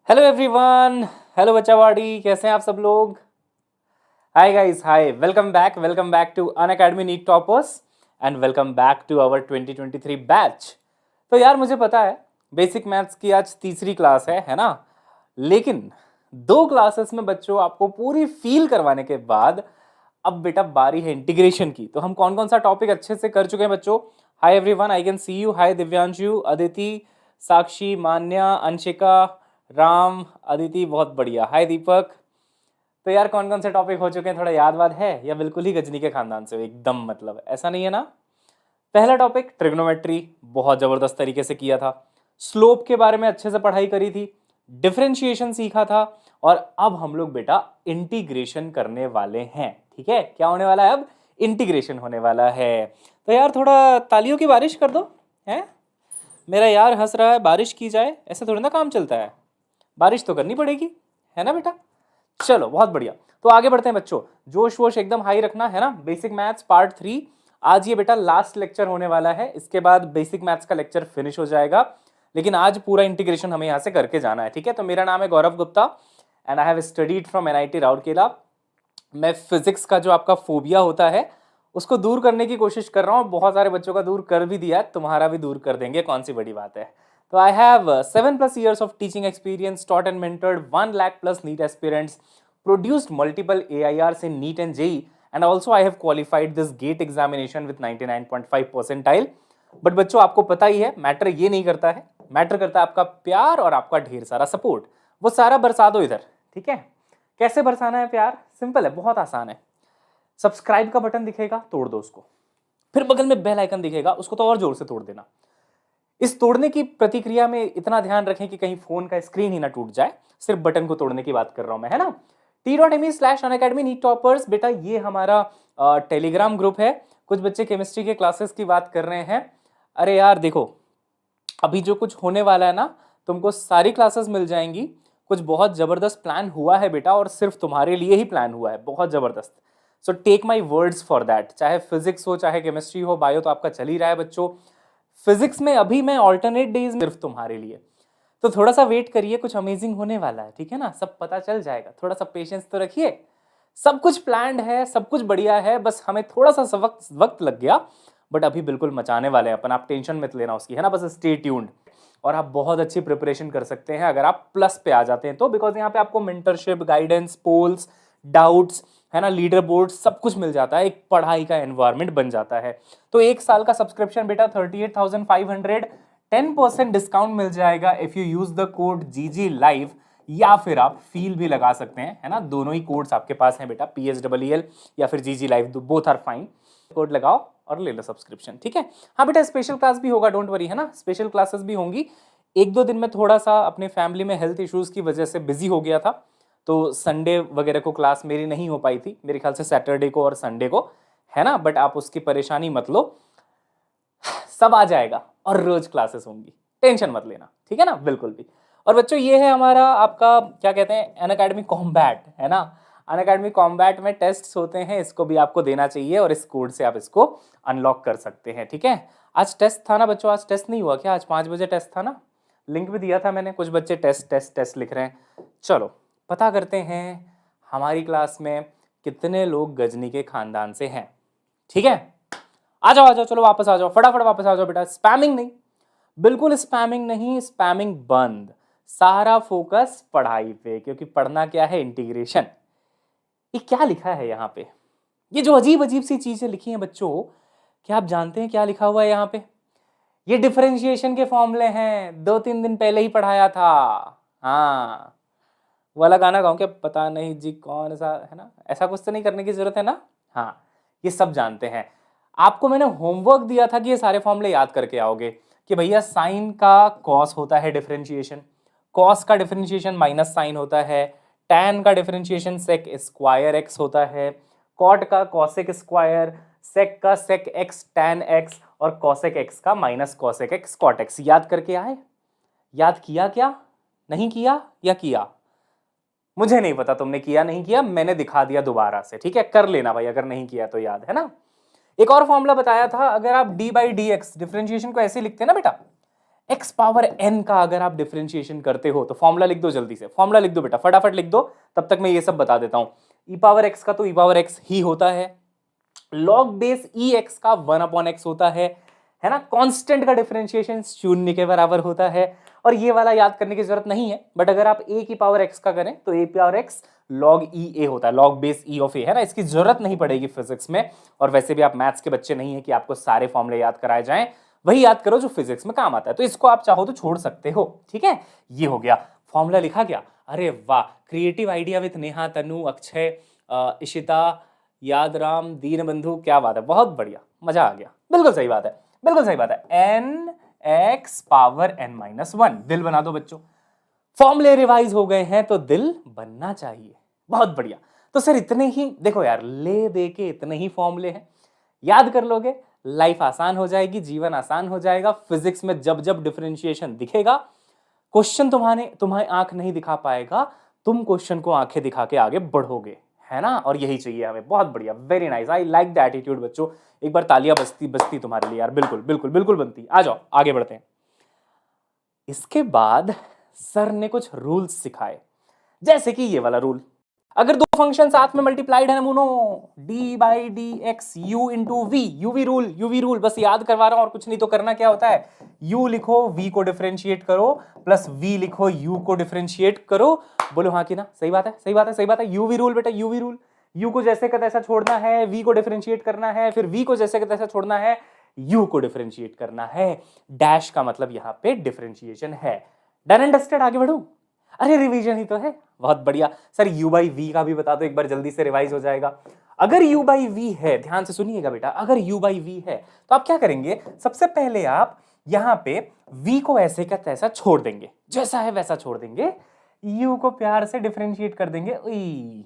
Hello everyone. Hello बच्चावाड़ी, कैसे हैं आप सब लोग? Hi guys, hi, welcome back to Unacademy NEET toppers and welcome back to our 2023 batch. तो यार मुझे पता है बेसिक मैथ्स की आज तीसरी क्लास है ना? लेकिन दो क्लासेस में बच्चों आपको पूरी फील करवाने के बाद अब बेटा बारी है इंटीग्रेशन की। तो हम कौन कौन सा टॉपिक अच्छे से कर चुके हैं बच्चों? Hi everyone, I can see you. Hi Divyanshu, Aditi, Sakshi, Manya, Anshika, Ram, Aditi, बहुत बढ़िया। हाय दीपक। तो यार कौन कौन से टॉपिक हो चुके हैं, थोड़ा याद वाद है या बिल्कुल ही गजनी के खानदान से हो एकदम? मतलब ऐसा नहीं है ना? पहला टॉपिक ट्रिग्नोमेट्री, बहुत जबरदस्त तरीके से किया था। स्लोप के बारे में अच्छे से पढ़ाई करी थी, डिफरेंशिएशन सीखा था, और अब हम लोग बेटा इंटीग्रेशन करने वाले हैं। ठीक है, क्या होने वाला है अब? इंटीग्रेशन होने वाला है। तो यार थोड़ा तालियों की बारिश कर दो। है मेरा यार हंस रहा है, बारिश की जाए, ऐसे थोड़ी ना काम चलता है। बारिश तो करनी पड़ेगी, है ना बेटा? चलो बहुत बढ़िया। तो आगे बढ़ते हैं बच्चों, जोश वोश एकदम हाई रखना, है ना? बेसिक मैथ्स पार्ट 3 आज ये बेटा लास्ट लेक्चर होने वाला है। इसके बाद बेसिक मैथ्स का लेक्चर फिनिश हो जाएगा, लेकिन आज पूरा इंटीग्रेशन हमें यहाँ से करके जाना है। ठीक है, तो मेरा नाम है Gaurav Gupta and I have studied from NIT Rourkela. मैं फिजिक्स का जो आपका फोबिया होता है उसको दूर करने की कोशिश कर रहा हूँ। बहुत सारे बच्चों का दूर कर भी दिया, तुम्हारा भी दूर कर देंगे, कौन सी बड़ी बात है। तो I have 7+ years of teaching experience, taught and mentored 1 lakh plus NEET aspirants, produced multiple AIRs in NEET and JEE, and also I have qualified this GATE examination with 99.5 percentile. But बच्चों आपको पता ही है matter ये नहीं करता है, matter करता है आपका प्यार और आपका ढेर सारा सपोर्ट। वो सारा बरसा दो इधर। ठीक है, कैसे बरसाना है प्यार? सिंपल है, बहुत आसान है। सब्सक्राइब का बटन दिखेगा, तोड़ दो उसको। फिर बगल में बेल आइकन दिखेगा, उसको तो और जोर से तोड़ देना। इस तोड़ने की प्रतिक्रिया में इतना ध्यान रखें कि कहीं फोन का स्क्रीन ही ना टूट जाए। सिर्फ बटन को तोड़ने की बात कर रहा हूं मैं, है ना? t.me/unacademy नीट टॉपर्स, बेटा ये हमारा टेलीग्राम ग्रुप है। कुछ बच्चे केमिस्ट्री के क्लासेस की बात कर रहे हैं। अरे यार देखो, अभी जो कुछ होने वाला है ना, तुमको सारी क्लासेस मिल जाएंगी। कुछ बहुत जबरदस्त प्लान हुआ है बेटा, और सिर्फ तुम्हारे लिए ही प्लान हुआ है, बहुत जबरदस्त। So take my words for that. चाहे फिजिक्स हो, चाहे केमिस्ट्री हो, बायो तो आपका चल ही रहा है बच्चों। फिजिक्स में अभी मैं ऑल्टरनेट डेज सिर्फ तुम्हारे लिए। तो थोड़ा सा वेट करिए, कुछ अमेजिंग होने वाला है। ठीक है ना, सब पता चल जाएगा। थोड़ा सा पेशेंस तो रखिए। सब कुछ प्लान्ड है, सब कुछ बढ़िया है, बस हमें थोड़ा सा वक्त वक्त लग गया। बट अभी बिल्कुल मचाने वाले हैं अपन, आप टेंशन मत लेना उसकी, है ना? बस स्टे ट्यून्ड। और आप बहुत अच्छी प्रिपरेशन कर सकते हैं अगर आप प्लस पे आ जाते हैं तो, बिकॉज यहाँ पे आपको मेंटरशिप, गाइडेंस, पोल्स, डाउट्स, है ना, लीडर बोर्ड, सब कुछ मिल जाता है। एक पढ़ाई का एनवायरनमेंट बन जाता है। तो एक साल का सब्सक्रिप्शन बेटा 38,500, 10% डिस्काउंट मिल जाएगा if you use the code जीजी लाइव, या फिर आप फील भी लगा सकते हैं, है ना? दोनों ही कोड्स आपके पास हैं बेटा, PSEEL या फिर GG live, both are fine. Code लगाओ और ले लो सब्सक्रिप्शन। ठीक है, हाँ बेटा स्पेशल क्लास भी होगा, डोंट वरी, है ना? स्पेशल क्लासेस भी होंगी। एक दो दिन में थोड़ा सा अपने फैमिली में हेल्थ इश्यूज की वजह से बिजी हो गया था, तो संडे वगैरह को क्लास मेरी नहीं हो पाई थी, मेरे ख्याल से सैटरडे को और संडे को, है ना? बट आप उसकी परेशानी मत लो, सब आ जाएगा और रोज क्लासेस होंगी, टेंशन मत लेना। ठीक है ना, बिल्कुल भी। और बच्चों ये है हमारा आपका क्या कहते हैं, अनअकैडमी कॉम्बैट, है ना? अनअकैडमी कॉम्बैट में टेस्ट होते हैं, इसको भी आपको देना चाहिए और इस कोड से आप इसको अनलॉक कर सकते हैं। ठीक है, आज टेस्ट था ना बच्चों? आज टेस्ट नहीं हुआ क्या? आज 5 बजे टेस्ट था ना? लिंक भी दिया था मैंने। कुछ बच्चे टेस्ट टेस्ट टेस्ट लिख रहे हैं। चलो पता करते हैं हमारी क्लास में कितने लोग गजनी के खानदान से हैं। ठीक है, आ जाओ आ जाओ, चलो वापस आ जाओ, फटाफट वापस आ जाओ बेटा। स्पैमिंग नहीं, बिल्कुल स्पैमिंग नहीं, स्पैमिंग बंद। सारा फोकस पढ़ाई पे, क्योंकि पढ़ना क्या है? इंटीग्रेशन। ये क्या लिखा है यहाँ पे? ये जो अजीब अजीब सी चीजें लिखी हैं बच्चों, क्या आप जानते हैं क्या लिखा हुआ है यहाँ पे? ये डिफरेंशिएशन के फॉर्मूले हैं, 2-3 दिन पहले ही पढ़ाया था। हाँ, वो वाला गाना गाऊं क्या? पता नहीं जी कौन सा, है ना? ऐसा कुछ तो नहीं करने की जरूरत है ना? हाँ, ये सब जानते हैं। आपको मैंने होमवर्क दिया था कि ये सारे फॉर्मूले याद करके आओगे, कि भैया साइन का कॉस होता है डिफरेंशिएशन, कॉस का डिफरेंशिएशन माइनस साइन होता है, टैन का डिफरेंशिएशन सेक स्क्वायर एक्स होता है, कॉट का कॉसेक स्क्वायर, सेक का सेक एक्स टैन एक्स, और कॉसेक एक्स का minus cosec x cot x. याद करके आए? याद किया क्या? नहीं किया या किया? मुझे नहीं पता तुमने किया नहीं किया, मैंने दिखा दिया दोबारा से। ठीक है, कर लेना भाई अगर नहीं किया तो, याद है ना? एक और फॉर्मूला बताया था, अगर आप D by d x differentiation को ऐसे लिखते हैं ना बेटा, x पावर n का अगर आप डिफरेंशिएशन करते हो तो फॉर्मूला लिख दो, जल्दी से फॉर्मूला लिख दो बेटा, फटाफट लिख दो, तब तक मैं ये सब बता देता हूं। e पावर x का तो e पावर x ही होता है, log बेस e x का 1/x होता है ना। कांस्टेंट का डिफरेंशिएशन शून्य के बराबर होता है, और ये वाला याद करने की जरूरत नहीं है, बट अगर आप a की पावर x का करें तो a power x log e a होता है, log base e of a, है ना। इसकी जरूरत नहीं पड़ेगी फिजिक्स में, और वैसे भी आप मैथ्स के बच्चे नहीं है कि आपको सारे फॉर्मूले याद कराए जाएं, वही याद करो जो फिजिक्स में काम आता है, तो इसको आप चाहो तो छोड़ सकते हो, ठीक है। ये हो गया, फॉर्मूला लिखा गया। अरे वाह, क्रिएटिव आइडिया विद नेहा, तनु, अक्षय, इशिता, याद राम, दीन बंधु, क्या बात है, बहुत बढ़िया, मजा आ गया, बिल्कुल सही बात है, बिल्कुल सही बात है। n x पावर n-1, दिल बना दो बच्चों। फॉर्मूले रिवाइज हो गए हैं तो दिल बनना चाहिए, बहुत बढ़िया। तो सर इतने ही, देखो यार, ले दे के इतने ही फॉर्मूले हैं, याद कर लोगे, लाइफ आसान हो जाएगी, जीवन आसान हो जाएगा। फिजिक्स में जब जब डिफरेंशिएशन दिखेगा, क्वेश्चन तुम्हारी आंख नहीं दिखा पाएगा, तुम क्वेश्चन को आंखें दिखा के आगे बढ़ोगे, है ना। और यही चाहिए हमें, बहुत बढ़िया, very nice, I like the attitude बच्चों। एक बार तालियां बजती तुम्हारे लिए यार, बिल्कुल बिल्कुल बिल्कुल बनती। आ जाओ आगे बढ़ते हैं। इसके बाद सर ने कुछ रूल्स सिखाए, जैसे कि ये वाला रूल, अगर दो फंक्शन साथ में मल्टीप्लाइड है नमूनो, d by d x u into v, uv rule बस याद करवा रहा हूं, और कुछ नहीं। तो करना क्या होता है, u लिखो, v को डिफरेंशिएट करो, प्लस v लिखो, u को डिफरेंशिएट करो। बोलो हाँ कि ना, सही बात है, सही बात है, सही बात है। यूवी रूल बेटा, यूवी रूल, u को जैसे का तैसा छोड़ना है, v को डिफरेंशिएट करना है, फिर v को जैसे का तैसा छोड़ना है, u को डिफरेंशिएट करना है। डैश का मतलब यहां पे डिफरेंशिएशन है। डन एंड डस्टेड, आगे बढ़ो। अरे रिवीजन ही तो है, बहुत बढ़िया। सर u बाई वी का भी बता दो एक बार, जल्दी से रिवाइज हो जाएगा। अगर u बाई वी है, ध्यान से सुनिएगा बेटा, अगर u बाई वी है तो आप क्या करेंगे, सबसे पहले आप यहां पे v को ऐसे का तैसा छोड़ देंगे, जैसा है वैसा छोड़ देंगे, u को प्यार से डिफरेंशिएट कर देंगे। उई,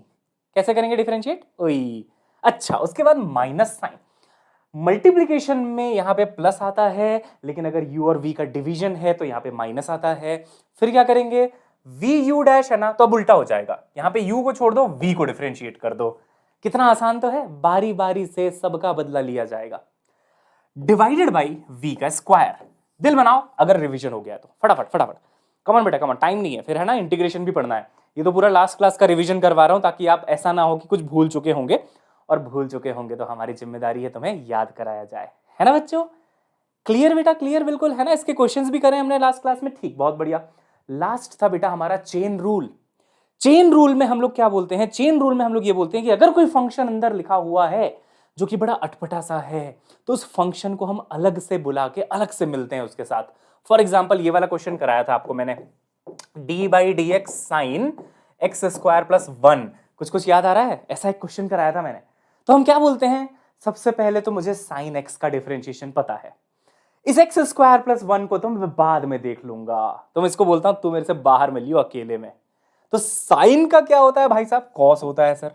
कैसे करेंगे डिफरेंशिएट, उई, अच्छा। उसके बाद माइनस साइन, मल्टीप्लीकेशन में यहां पे प्लस आता है, लेकिन अगर u और v का डिवीजन है तो यहां पे माइनस आता है। फिर क्या करेंगे, वी यू डैश है ना, तो अब उल्टा हो जाएगा, यहां पे u को छोड़ दो, v को डिफरेंशिएट कर दो। कितना आसान तो है, बारी बारी से सबका बदला लिया जाएगा। डिवाइडेड बाई v का स्क्वायर, दिल बनाओ अगर रिवीजन हो गया तो, फटाफट फटाफट, कमन बेटा कमन, टाइम नहीं है फिर, है ना, इंटीग्रेशन भी पढ़ना है। ये तो पूरा लास्ट क्लास का रिवीजन करवा रहा हूं, ताकि आप ऐसा ना हो कि कुछ भूल चुके होंगे, और भूल चुके होंगे तो हमारी जिम्मेदारी है तुम्हें याद कराया जाए, है ना बच्चों। क्लियर बेटा, क्लियर बिल्कुल, है ना। इसके क्वेश्चंस भी करें हमने लास्ट क्लास में, ठीक, बहुत बढ़िया। लास्ट था बेटा हमारा चेन रूल। चेन रूल में हम लोग क्या बोलते हैं, चेन रूल में हम लोग ये बोलते हैं कि अगर कोई फंक्शन अंदर लिखा हुआ है जो कि बड़ा अटपटा सा है, तो उस फंक्शन को हम अलग से बुला के अलग से मिलते हैं उसके साथ। फॉर एग्जाम्पल ये वाला क्वेश्चन कराया था आपको मैंने, D by d x sine x square plus 1, कुछ कुछ याद आ रहा है, ऐसा एक क्वेश्चन कराया था मैंने। तो हम क्या बोलते हैं, सबसे पहले तो मुझे साइन एक्स का डिफरेंशिएशन पता है, इस एक्स स्क्वायर प्लस 1 को तो मैं बाद में देख लूंगा, तो मैं इसको बोलता हूं तू मेरे से बाहर मिलियो अकेले में। तो साइन का क्या होता है भाई साहब, कॉस होता है सर।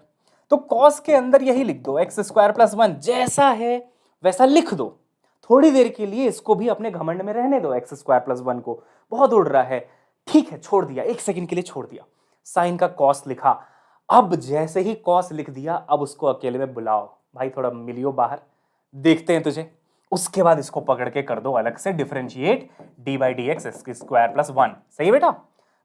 तो कॉस के अंदर यही लिख दो, एक्स स्क्वायर प्लस 1 जैसा है वैसा लिख दो। थोड़ी देर के लिए इसको भी अपने घमंड में रहने दो, एक्स स्क्वायर प्लस 1 को, बहुत उड़ रहा है, ठीक है, छोड़ दिया, एक सेकंड के लिए छोड़ दिया। साइन का कॉस लिखा, अब जैसे ही कॉस लिख दिया, अब उसको अकेले में बुलाओ, भाई थोड़ा मिलियो बाहर, देखते हैं तुझे। उसके बाद इसको पकड़ के कर दो अलग से differentiate, D by d x square plus 1, सही बेटा।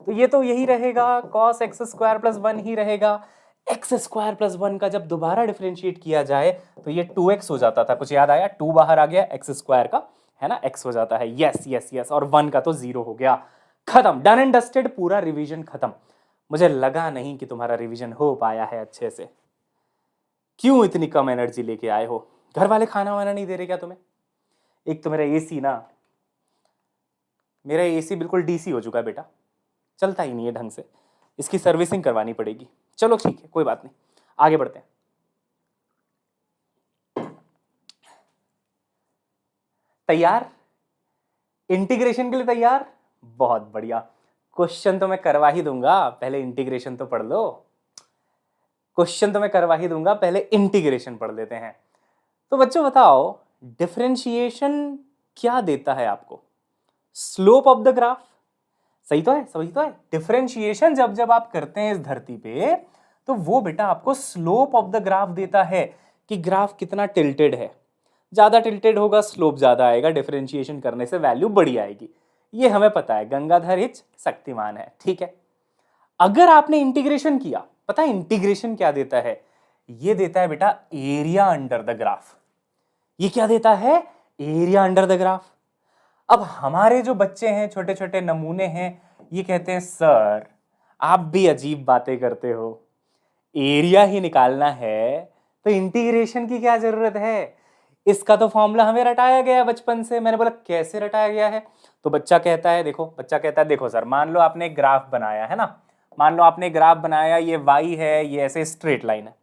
तो ये तो यही रहेगा, कॉस एक्स स्क्वायर प्लस 1 ही रहेगा। एक्स स्क्वायर प्लस 1 का जब दोबारा डिफरेंशिएट किया जाए तो ये 2x हो जाता था, कुछ याद आया, 2 बाहर आ गया, एक्स स्क्वायर का, है ना, x हो जाता है, यस यस यस, और 1 का तो 0 हो गया, खत्म, डन एंड डस्टेड, पूरा रिवीजन खत्म। मुझे लगा नहीं कि तुम्हारा रिवीजन हो पाया है अच्छे से, क्यों इतनी कम एनर्जी लेके आए हो, घर वाले खाना वाना नहीं दे रहे क्या तुम्हें। एक तो मेरा एसी ना, मेरा एसी बिल्कुल डीसी हो चुका है बेटा, चलता ही नहीं है ढंग से, इसकी सर्विसिंग करवानी पड़ेगी। चलो ठीक है, कोई बात नहीं, आगे बढ़ते हैं। तैयार, इंटीग्रेशन के लिए तैयार, बहुत बढ़िया। क्वेश्चन तो मैं करवा ही दूंगा, पहले इंटीग्रेशन तो पढ़ लो, क्वेश्चन तो मैं करवा ही दूंगा, पहले इंटीग्रेशन पढ़ लेते हैं। तो बच्चों बताओ, डिफरेंशिएशन क्या देता है आपको, स्लोप ऑफ द ग्राफ, सही तो है, सही तो है। डिफरेंशिएशन जब जब आप करते हैं इस धरती पे, तो वो बेटा आपको स्लोप ऑफ द ग्राफ देता है, कि ग्राफ कितना टिल्टेड है, ज्यादा टिल्टेड होगा स्लोप ज्यादा आएगा, डिफरेंशिएशन करने से वैल्यू बड़ी आएगी। ये हमें पता है, गंगाधर हिच शक्तिमान है, ठीक है। अगर आपने इंटीग्रेशन किया, पता है इंटीग्रेशन क्या देता है? ये देता है बेटा एरिया अंडर द ग्राफ। ये क्या देता है? Area under the graph. अब हमारे जो बच्चे हैं, छोटे छोटे नमूने हैं, ये कहते हैं सर आप भी अजीब बातें करते हो, एरिया ही निकालना है तो इंटीग्रेशन की क्या जरूरत है? इसका तो फॉर्मूला हमें रटाया गया है बचपन से। मैंने बोला कैसे रटाया गया है? तो बच्चा कहता है देखो सर, मान लो आपने एक ग्राफ बनाया है ना, मान लो आपने ग्राफ बनाया, ये y है, ये ऐसे स्ट्रेट लाइन है।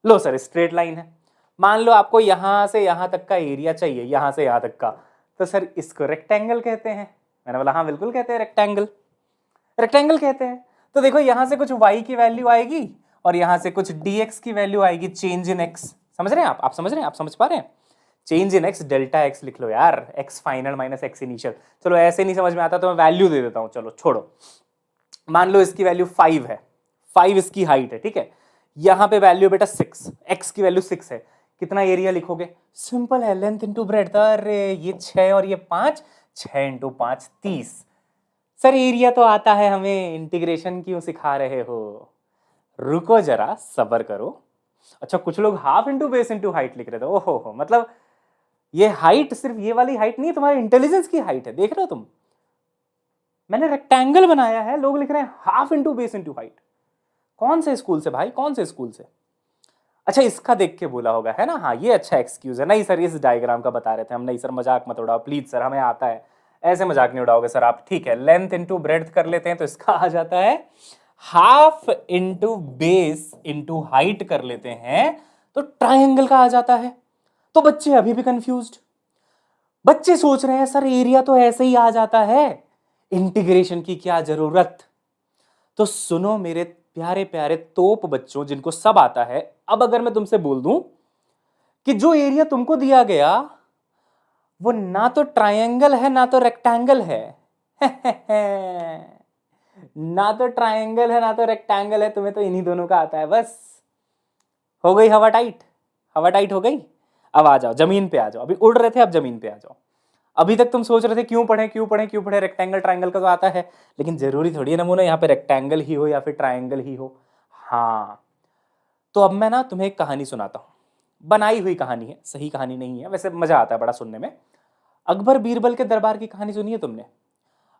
लो सर स्ट्रेट लाइन है, मान लो आपको यहां से यहां तक का एरिया चाहिए, यहां से यहां तक का, तो सर इसको रेक्टेंगल कहते हैं। मैंने बोला हाँ बिल्कुल कहते हैं, रेक्टेंगल कहते हैं। तो देखो यहां से कुछ y की वैल्यू आएगी और यहां से कुछ dx की वैल्यू आएगी, चेंज इन x। समझ रहे हैं आप समझ रहे हैं, आप समझ पा रहे हैं? Change in x, delta x लिख लो यार, x final minus x initial. चलो ऐसे नहीं समझ में आता तो मैं वैल्यू दे देता हूं, चलो छोड़ो। मान लो इसकी वैल्यू 5 है, 5 इसकी हाइट है, ठीक है। यहां पे वैल्यू बेटा 6, x की वैल्यू 6 है। कितना एरिया लिखोगे? सिंपल है, लेंथ इंटू ब्रेड्थ। अरे ये 6 और ये 5, 6 इंटू 5 30। सर एरिया तो आता है हमें, इंटीग्रेशन क्यों सिखा रहे हो? रुको जरा, सब्र करो। अच्छा कुछ लोग half into base into height लिख रहे थे। ओहो हो, मतलब ये हाइट सिर्फ ये वाली हाइट नहीं है, तुम्हारे इंटेलिजेंस की हाइट है, देख रहे हो तुम? मैंने रेक्टेंगल बनाया है, लोग लिख रहे हैं half into base into height. कौन से स्कूल से भाई, कौन से स्कूल से? अच्छा इसका देख के बोला होगा, है ना, हाँ ये अच्छा एक्सक्यूज है। नहीं सर इस डायग्राम का बता रहे थे हम। नहीं सर मजाक मत उड़ाओ प्लीज सर, हमें आता है, ऐसे मजाक नहीं उड़ाओगे सर आप। ठीक है, लेंथ इंटू ब्रेड्थ कर लेते हैं तो इसका आ जाता है half into base into height कर लेते हैं तो ट्राइंगल का आ जाता है। तो बच्चे अभी भी कंफ्यूज्ड, बच्चे सोच रहे हैं सर एरिया तो ऐसे ही आ जाता है, इंटीग्रेशन की क्या जरूरत? तो सुनो मेरे प्यारे प्यारे तोप बच्चों जिनको सब आता है, अब अगर मैं तुमसे बोल दूं कि जो एरिया तुमको दिया गया वो ना तो ट्रायंगल है ना तो रेक्टेंगल है ना तो ट्रायंगल है ना तो रेक्टेंगल है, तुम्हें तो इन्हीं दोनों का आता है बस। हो गई हवा टाइट, हवा टाइट हो गई। अब आ जाओ जमीन पे आ जाओ, अभी उड़ रहे थे अब जमीन पे आ जाओ। अभी तक तुम सोच रहे थे क्यों पढ़े, रेक्टेंगल ट्रायंगल का तो आता है, लेकिन जरूरी थोड़ी है नमूना यहाँ पे रेक्टेंगल ही हो या फिर ट्रायंगल ही हो। हाँ तो अब मैं ना तुम्हें एक कहानी सुनाता हूँ, बनाई हुई कहानी है, सही कहानी नहीं है, वैसे मजा आता है बड़ा सुनने में। अकबर बीरबल के दरबार की कहानी सुनी है तुमने?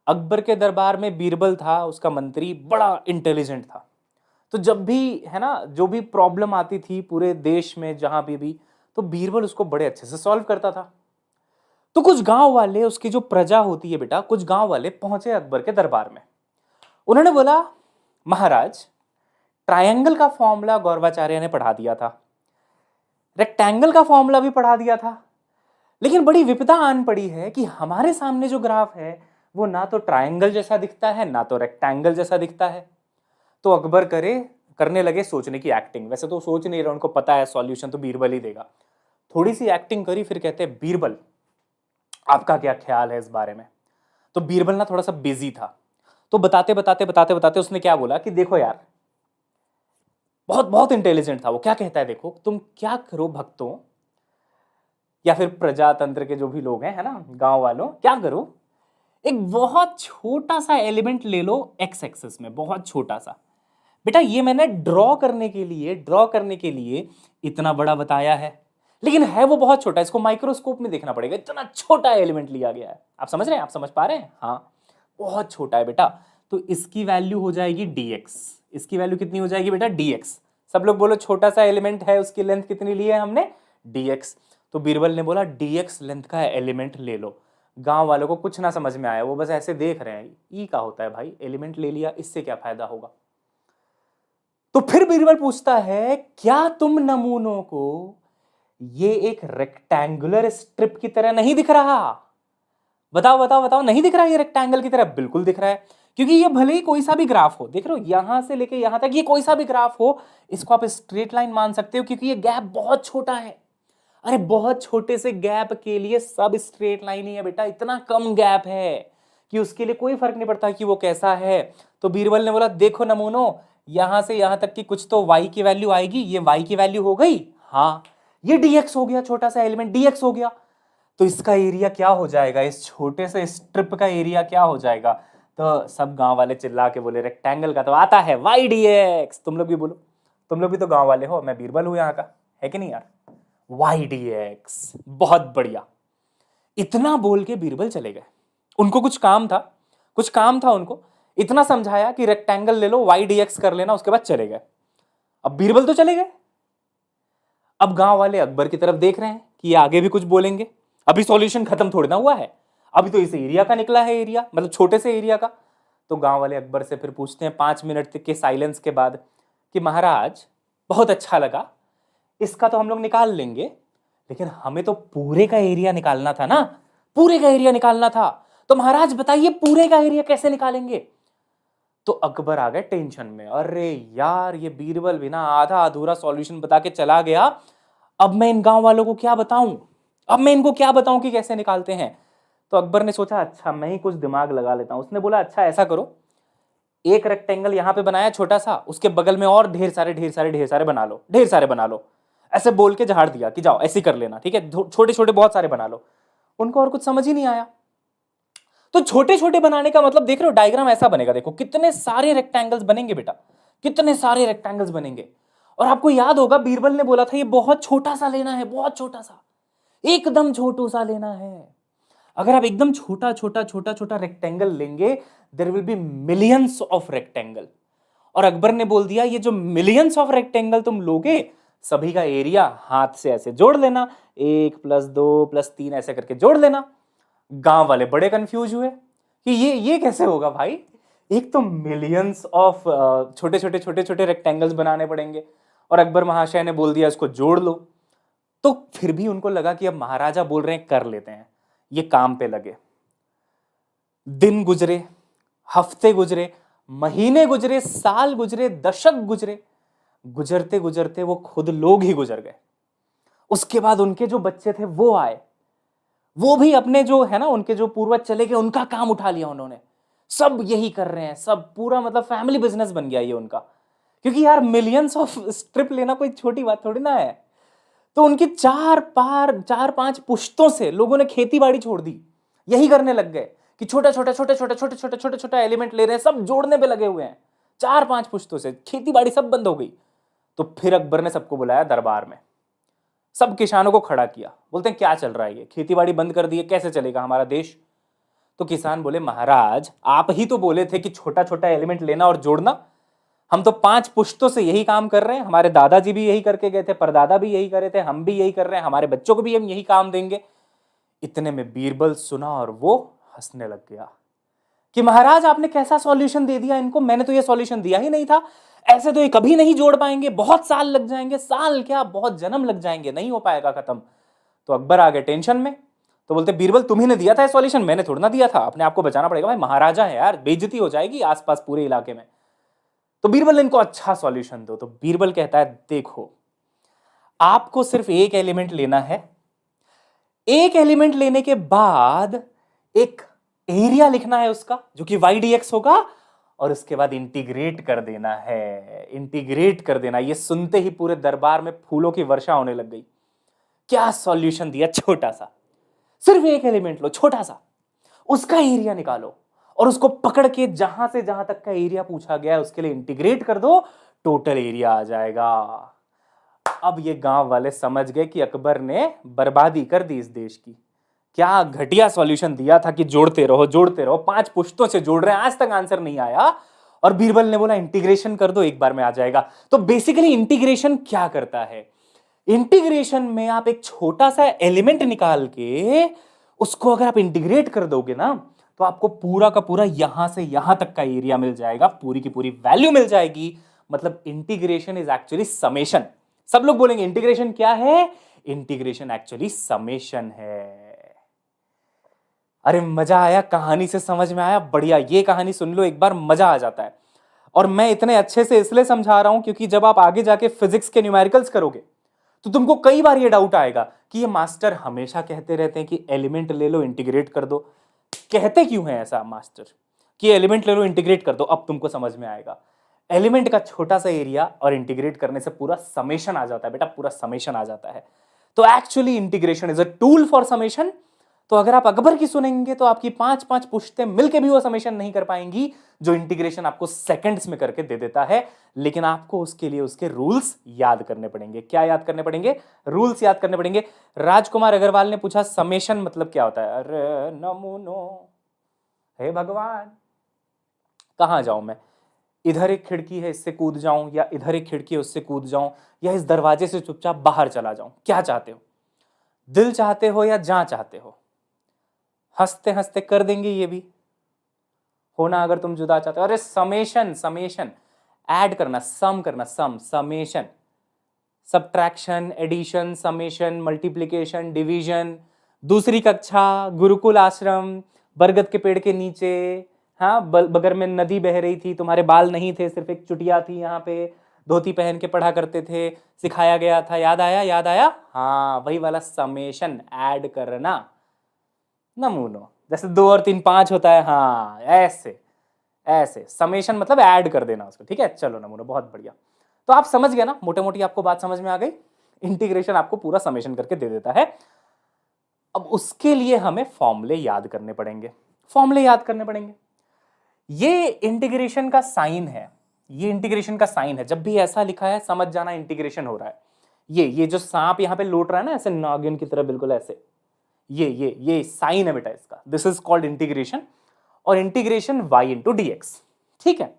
अकबर के दरबार में बीरबल था, उसका मंत्री बड़ा इंटेलिजेंट था। तो जब भी है ना, जो भी प्रॉब्लम आती थी पूरे देश में जहां भी, तो बीरबल उसको बड़े अच्छे से सॉल्व करता था। तो कुछ गांव वाले, उसकी जो प्रजा होती है बेटा, कुछ गांव वाले पहुंचे अकबर के दरबार में। उन्होंने बोला महाराज ट्रायंगल का फॉर्मूला गौरवाचार्य ने पढ़ा दिया था, रेक्टेंगल का फॉर्मूला भी पढ़ा दिया था, लेकिन बड़ी विपदा आन पड़ी है कि हमारे सामने जो ग्राफ है वो ना तो ट्रायंगल जैसा दिखता है ना तो रेक्टेंगल जैसा दिखता है। तो अकबर करने लगे सोचने की एक्टिंग। वैसे तो सोच नहीं रहे, उनको पता है सॉल्यूशन तो बीरबल ही देगा। थोड़ी सी एक्टिंग करी, फिर कहते हैं बीरबल आपका क्या ख्याल है इस बारे में? तो बीरबल ना थोड़ा सा बिजी था, तो बताते उसने क्या बोला कि देखो यार, बहुत बहुत इंटेलिजेंट था वो। क्या कहता है देखो, तुम क्या करो भक्तों या फिर प्रजातंत्र के जो भी लोग हैं, है ना, गांव वालों, क्या करो, एक बहुत छोटा सा एलिमेंट ले लो एक्स एक्सिस में, बहुत छोटा सा। बेटा ये मैंने ड्रॉ करने के लिए इतना बड़ा बताया है, लेकिन है वो बहुत छोटा, इसको माइक्रोस्कोप में देखना पड़ेगा, इतना छोटा एलिमेंट लिया गया है। आप समझ रहे हैं, आप समझ पा रहे हैं? हाँ बहुत छोटा है बेटा। तो इसकी वैल्यू हो जाएगी dx। इसकी वैल्यू कितनी हो जाएगी बेटा? dx। सब लोग बोलो छोटा सा एलिमेंट है, उसकी लेंथ कितनी ली है हमने? dx। तो बीरबल ने बोला dx लेंथ का एलिमेंट ले लो। गांव वालों को कुछ ना समझ में आया, वो बस ऐसे देख रहे हैं, ई का होता है भाई, एलिमेंट ले लिया, इससे क्या फायदा होगा? तो फिर बीरबल पूछता है क्या तुम नमूनों को ये एक रेक्टेंगुलर स्ट्रिप की तरह नहीं दिख रहा? बताओ नहीं दिख रहा ये रेक्टेंगल की तरह? बिल्कुल दिख रहा है, क्योंकि ये भले ही कोई सा भी ग्राफ हो, देख रहे हो यहां से लेके यहां तक, ये कोई सा भी ग्राफ हो, इसको आप स्ट्रेट लाइन मान सकते हो क्योंकि ये गैप बहुत छोटा है। अरे बहुत छोटे से गैप के लिए सब स्ट्रेट लाइन ही है बेटा, इतना कम गैप है कि उसके लिए कोई फर्क नहीं पड़ता कि वो कैसा है। तो बीरबल ने बोला देखो नमूनों, यहां से यहां तक की कुछ तो y की वैल्यू आएगी, ये y की वैल्यू हो गई, हाँ ये dx हो गया, छोटा सा एलिमेंट dx हो गया। तो इसका एरिया क्या हो जाएगा, इस छोटे से स्ट्रिप का एरिया क्या हो जाएगा। तो सब गांव वाले चिल्ला के बोले रेक्टेंगल का तो आता है YDX। तुम लोग भी बोलो, तुम लोग भी तो गांव वाले हो, मैं बीरबल हूं यहाँ का, है कि नहीं यार। YDX, बहुत बढ़िया। इतना बोल के बीरबल चले गए। उनको कुछ काम था, कुछ काम था उनको। इतना समझाया कि रेक्टेंगल ले लो, YDX कर लेना, उसके बाद चले गए। अब बीरबल तो चले गए। अब गांव वाले अकबर की तरफ देख रहे हैं कि ये आगे भी कुछ बोलेंगे। अभी सॉल्यूशन खत्म थोड़ी ना हुआ है, अभी तो इस एरिया का निकला है, एरिया मतलब छोटे से एरिया का। तो गांव वाले अकबर से फिर पूछते हैं 5 मिनट के साइलेंस के बाद कि महाराज बहुत अच्छा लगा, इसका तो हम लोग निकाल लेंगे, लेकिन हमें तो पूरे का एरिया निकालना था ना, पूरे का एरिया निकालना था। तो महाराज बताइए पूरे का एरिया कैसे निकालेंगे। तो अकबर आ गए टेंशन में, अरे यार ये बीरबल भी ना आधा अधूरा सॉल्यूशन बता के चला गया, अब मैं इन गांव वालों को क्या बताऊं, अब मैं इनको क्या बताऊं कि कैसे निकालते हैं। तो अकबर ने सोचा अच्छा मैं ही कुछ दिमाग लगा लेता हूं। उसने बोला अच्छा ऐसा करो, एक रेक्टेंगल यहां पे बनाया छोटा सा, उसके बगल में और ढेर सारे ढेर सारे ढेर सारे बना लो, ढेर सारे बना लो। ऐसे बोल के झाड़ दिया कि जाओ ऐसे कर लेना, ठीक है, छोटे छोटे बहुत सारे बना लो। उनको और कुछ समझ ही नहीं आया। तो छोटे छोटे बनाने का मतलब देख रहे हो, डायग्राम ऐसा बनेगा, देखो कितने सारे रेक्टेंगल्स बनेंगे बेटा, कितने सारे रेक्टेंगल्स बनेंगे। और आपको याद होगा बीरबल ने बोला था ये बहुत छोटा सा लेना है, बहुत छोटा सा, एकदम छोटू सा लेना है। अगर आप एकदम छोटा छोटा छोटा छोटा रेक्टेंगल लेंगे, there will be millions of rectangle. और अकबर ने बोल दिया ये जो मिलियंस ऑफ रेक्टेंगल तुम लोगे, सभी का एरिया हाथ से ऐसे जोड़ लेना, 1+2+3 ऐसे करके जोड़ लेना। गांव वाले बड़े कंफ्यूज हुए कि ये कैसे होगा भाई, एक तो मिलियंस ऑफ छोटे छोटे छोटे छोटे रेक्टेंगल्स बनाने पड़ेंगे, और अकबर महाशय ने बोल दिया इसको जोड़ लो। तो फिर भी उनको लगा कि अब महाराजा बोल रहे हैं कर लेते हैं, ये काम पे लगे। दिन गुजरे, हफ्ते गुजरे, महीने गुजरे, साल गुजरे, दशक गुजरे, गुजरते गुजरते वो खुद लोग ही गुजर गए। उसके बाद उनके जो बच्चे थे वो आए, वो भी अपने जो है ना उनके जो पूर्वज चले गए उनका काम उठा लिया उन्होंने, सब यही कर रहे हैं, सब पूरा मतलब फैमिली बिजनेस बन गया ये उनका। क्योंकि यार मिलियंस ऑफ स्ट्रिप लेना कोई छोटी बात थोड़ी ना है। तो उनकी चार पांच पुश्तों से लोगों ने खेती बाड़ी छोड़ दी, यही करने लग गए कि छोटा छोटा छोटे छोटे छोटे छोटे छोटे छोटा एलिमेंट ले रहे हैं, सब जोड़ने पे लगे हुए हैं। 4-5 पुश्तों से खेती बाड़ी सब बंद हो गई। तो फिर अकबर ने सबको बुलाया दरबार में, सब किसानों को खड़ा किया, बोलते हैं क्या चल रहा है, ये खेती बाड़ी बंद कर दी है, कैसे चलेगा हमारा देश। तो किसान बोले महाराज आप ही तो बोले थे कि छोटा छोटा एलिमेंट लेना और जोड़ना, हम तो 5 पुश्तों से यही काम कर रहे हैं, हमारे दादाजी भी यही करके गए थे, परदादा भी यही करे थे, हम भी यही कर रहे हैं, हमारे बच्चों को भी हम यही काम देंगे। इतने में बीरबल सुना और वो हंसने लग गया कि महाराज आपने कैसा सॉल्यूशन दे दिया इनको, मैंने तो ये सॉल्यूशन दिया ही नहीं था, ऐसे तो ये कभी नहीं जोड़ पाएंगे, बहुत साल लग जाएंगे, साल क्या बहुत जन्म लग जाएंगे, नहीं हो पाएगा खत्म। तो अकबर आ गए टेंशन में। तो बोलते बीरबल तुम्ही ने दिया था सॉल्यूशन, मैंने थोड़ा ना दिया था, अपने आपको बचाना पड़ेगा भाई, महाराजा है यार, बेइज्जती हो जाएगी आसपास पूरे इलाके में। तो बीरबल ने इनको अच्छा सॉल्यूशन दो। तो बीरबल कहता है देखो आपको सिर्फ एक एलिमेंट लेना है, एक एलिमेंट लेने के बाद एक एरिया लिखना है उसका जो कि YDX होगा, और उसके बाद इंटीग्रेट कर देना है, इंटीग्रेट कर देना। ये सुनते ही पूरे दरबार में फूलों की वर्षा होने लग गई। क्या सॉल्यूशन दिया, छोटा सा, सिर्फ एक एलिमेंट लो छोटा सा, उसका एरिया निकालो और उसको पकड़ के जहां से जहां तक का एरिया पूछा गया है उसके लिए इंटीग्रेट कर दो, टोटल एरिया आ जाएगा। अब ये गांव वाले समझ गए कि अकबर ने बर्बादी कर दी इस देश की। क्या घटिया सॉल्यूशन दिया था कि जोड़ते रहो जोड़ते रहो, 5 पुश्तों से जोड़ रहे हैं, आज तक आंसर नहीं आया। और बीरबल ने बोला इंटीग्रेशन कर दो, एक बार में आ जाएगा। तो बेसिकली इंटीग्रेशन क्या करता है, इंटीग्रेशन में आप एक छोटा सा एलिमेंट निकाल के उसको अगर आप इंटीग्रेट कर दोगे ना, तो आपको पूरा का पूरा यहां से यहां तक का एरिया मिल जाएगा, पूरी की पूरी वैल्यू मिल जाएगी। मतलब इंटीग्रेशन इज एक्चुअली समेशन। सब लोग बोलेंगे इंटीग्रेशन क्या है, इंटीग्रेशन एक्चुअली समेशन है। अरे मजा आया, कहानी से समझ में आया, बढ़िया, ये कहानी सुन लो एक बार, मजा आ जाता है। और मैं इतने अच्छे से इसलिए समझा रहा हूं क्योंकि जब आप आगे जाके फिजिक्स के न्यूमेरिकल्स करोगे तो तुमको कई बार ये डाउट आएगा कि ये मास्टर हमेशा कहते रहते हैं कि एलिमेंट ले लो इंटीग्रेट कर दो, कहते क्यों है ऐसा मास्टर कि एलिमेंट ले लो इंटीग्रेट कर दो। अब तुमको समझ में आएगा, एलिमेंट का छोटा सा एरिया और इंटीग्रेट करने से पूरा समेशन आ जाता है बेटा, पूरा समेशन आ जाता है। तो actually integration is a tool for summation तो अगर आप अकबर की सुनेंगे तो आपकी 5-5 पुश्तें मिलके भी वो समेशन नहीं कर पाएंगी जो इंटीग्रेशन आपको सेकंड्स में करके दे देता है। लेकिन आपको उसके लिए उसके रूल्स याद करने पड़ेंगे। क्या याद करने पड़ेंगे? रूल्स याद करने पड़ेंगे। राजकुमार अग्रवाल ने पूछा समेशन मतलब क्या होता है? अरे नमूनो, हे भगवान, कहां जाऊं मैं? इधर एक खिड़की है, इससे कूद जाऊं, या इधर एक खिड़की है, उससे कूद जाऊं, या इस दरवाजे से चुपचाप बाहर चला जाऊं? क्या चाहते हो? दिल चाहते हो या जहां चाहते हो? हंसते हंसते कर देंगे ये भी होना अगर तुम जुदा चाहते हो। अरे समेशन, समेशन ऐड करना, सम करना, sum, summation, subtraction, addition, summation, multiplication, division. दूसरी कक्षा, गुरुकुल आश्रम, बरगद के पेड़ के नीचे, हाँ, बगल में नदी बह रही थी, तुम्हारे बाल नहीं थे, सिर्फ एक चुटिया थी, यहाँ पे धोती पहन के पढ़ा करते थे, सिखाया गया था। याद आया? याद आया? हाँ, वही वाला समेशन ऐड करना। नमूनो, जैसे 2 और 3 5 होता है, हाँ, ऐसे ऐसे समेशन मतलब ऐड कर देना उसको। ठीक है, चलो नमूनो, बहुत बढ़िया। तो आप समझ गए ना, मोटे मोटी आपको बात समझ में आ गई। इंटीग्रेशन आपको पूरा समेशन करके दे देता है। अब उसके लिए हमें फॉर्मूले याद करने पड़ेंगे। फॉर्मूले याद करने पड़ेंगे। ये इंटीग्रेशन का साइन है, ये इंटीग्रेशन का साइन है। जब भी ऐसा लिखा है समझ जाना इंटीग्रेशन हो रहा है। ये जो सांप यहां पे लौट रहा है ना, ऐसे नागिन की तरह, बिल्कुल ऐसे, ये साइन है बेटा इसका। दिस इज कॉल्ड इंटीग्रेशन, और integration y into D x. ठीक है,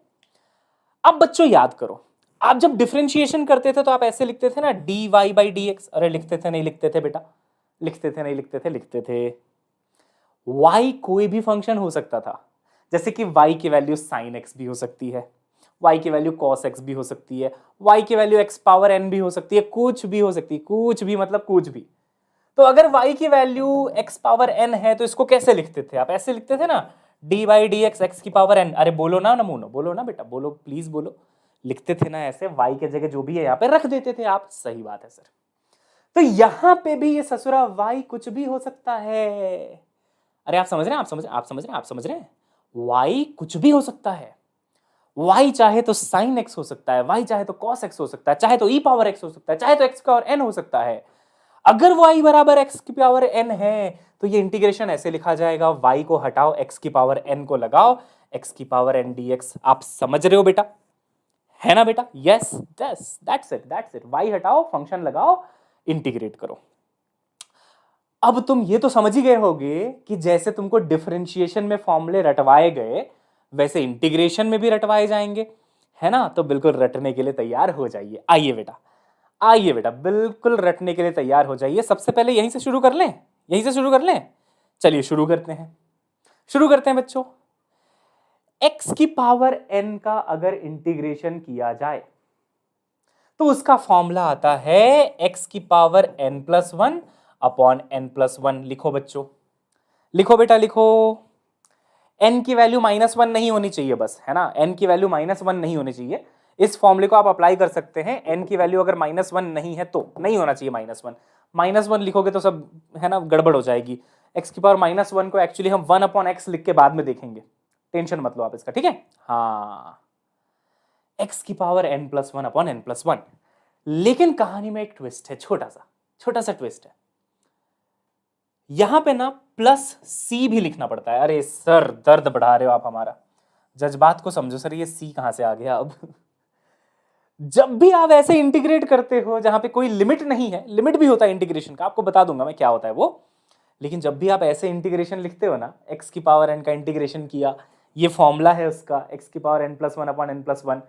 अब बच्चों याद करो, आप जब डिफरेंशिएशन करते थे तो आप ऐसे लिखते थे ना, dy बाई डी एक्स। अरे लिखते थे नहीं लिखते थे बेटा? लिखते थे नहीं लिखते थे? लिखते थे। y कोई भी फंक्शन हो सकता था, जैसे कि y की वैल्यू साइन x भी हो सकती है, y की वैल्यू cos x भी हो सकती है, y की वैल्यू x पावर n भी हो सकती है, कुछ भी हो सकती है, कुछ भी मतलब कुछ भी। तो अगर y की वैल्यू x पावर n है तो इसको कैसे लिखते थे आप? ऐसे लिखते थे ना, D by d x, x की पावर n। अरे बोलो ना नमूनो, बोलो ना बेटा, बोलो प्लीज बोलो। लिखते थे ना ऐसे, y के जगह जो भी है यहाँ पे रख देते थे आप। सही बात है सर। तो यहां पे भी ये ससुरा y कुछ भी हो सकता है। अरे आप समझ रहे हैं? आप समझ रहे हैं? y कुछ भी हो सकता है। y चाहे तो साइन x हो सकता है, y चाहे तो cos x हो सकता है, चाहे तो e पावर x हो सकता है, चाहे तो x पावर n हो सकता है। अगर y बराबर x की पावर n है तो ये इंटीग्रेशन ऐसे लिखा जाएगा, y को हटाओ, x की पावर n को लगाओ, x की पावर n dx। आप समझ रहे हो बेटा? है ना बेटा? Yes, that's it. y हटाओ, फंक्शन लगाओ, इंटीग्रेट करो। अब तुम ये तो समझ ही गए होगे कि जैसे तुमको डिफरेंशिएशन में फॉर्मूले रटवाए गए वैसे इंटीग्रेशन में भी रटवाए जाएंगे, है ना? तो बिल्कुल रटने के लिए तैयार हो जाइए। आइए बेटा, आइए बेटा, बिल्कुल रटने के लिए तैयार हो जाइए। सबसे पहले यहीं से शुरू कर लें, यहीं से शुरू कर लें। चलिए शुरू करते हैं, शुरू करते हैं बच्चों। x की पावर n का अगर इंटीग्रेशन किया जाए तो उसका फॉर्मूला आता है x की power n plus 1 upon n plus 1। लिखो बच्चों, लिखो बेटा, लिखो। n की वैल्यू -1 नहीं होनी चाहिए बस, है ना? n की वैल्यू -1 नहीं होनी चाहिए। इस फॉर्मूले को आप अप्लाई कर सकते हैं। n की वैल्यू अगर -1 नहीं है तो नहीं होना चाहिए -1। -1 लिखोगे तो सब, है ना, गड़बड़ हो जाएगी। x की पावर -1 को एक्चुअली हम 1 अपॉन x लिख के बाद में देखेंगे, टेंशन मत लो आप इसका, ठीक है? हाँ, x की power n plus 1 upon n plus 1। लेकिन कहानी में एक ट्विस्ट है, छोटा सा ट्विस्ट है। यहां पे ना प्लस c भी लिखना पड़ता है। अरे सर, दर्द बढ़ा रहे हो आप हमारा, जज्बात को समझो सर, ये c कहां से आ गया अब? जब भी आप ऐसे इंटीग्रेट करते हो जहां पे कोई लिमिट नहीं है, लिमिट भी होता है इंटीग्रेशन का, आपको बता दूंगा मैं क्या होता है वो। लेकिन जब भी आप ऐसे इंटीग्रेशन लिखते हो ना, x की पावर n का इंटीग्रेशन किया, ये फॉर्मूला है उसका, x की power n plus 1 upon n plus 1,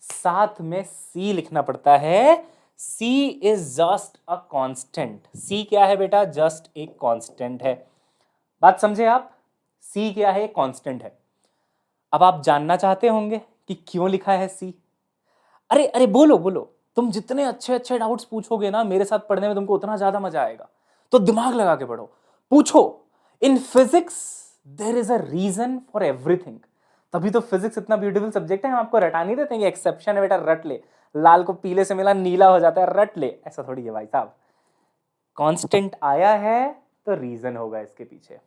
साथ में c लिखना पड़ता है। c is just a constant. c क्या है बेटा? जस्ट एक कांस्टेंट है। बात समझे आप? c क्या है? कांस्टेंट है। अब आप जानना चाहते होंगे कि क्यों लिखा है c। अरे अरे बोलो बोलो, तुम जितने अच्छे अच्छे डाउट्स पूछोगे ना मेरे साथ पढ़ने में, तुमको उतना ज्यादा मजा आएगा। तो दिमाग लगा के पढ़ो, पूछो। In physics there is a reason for everything. तभी तो फिजिक्स इतना ब्यूटीफुल सब्जेक्ट है। हम आपको रटा नहीं देते हैं, एक्सेप्शन है बेटा, रट ले। लाल को पीले से मिला नीला हो जाता है, रट ले। ऐसा थोड़ी है भाई साहब। कांस्टेंट आया है तो रीजन होगा इसके पीछे।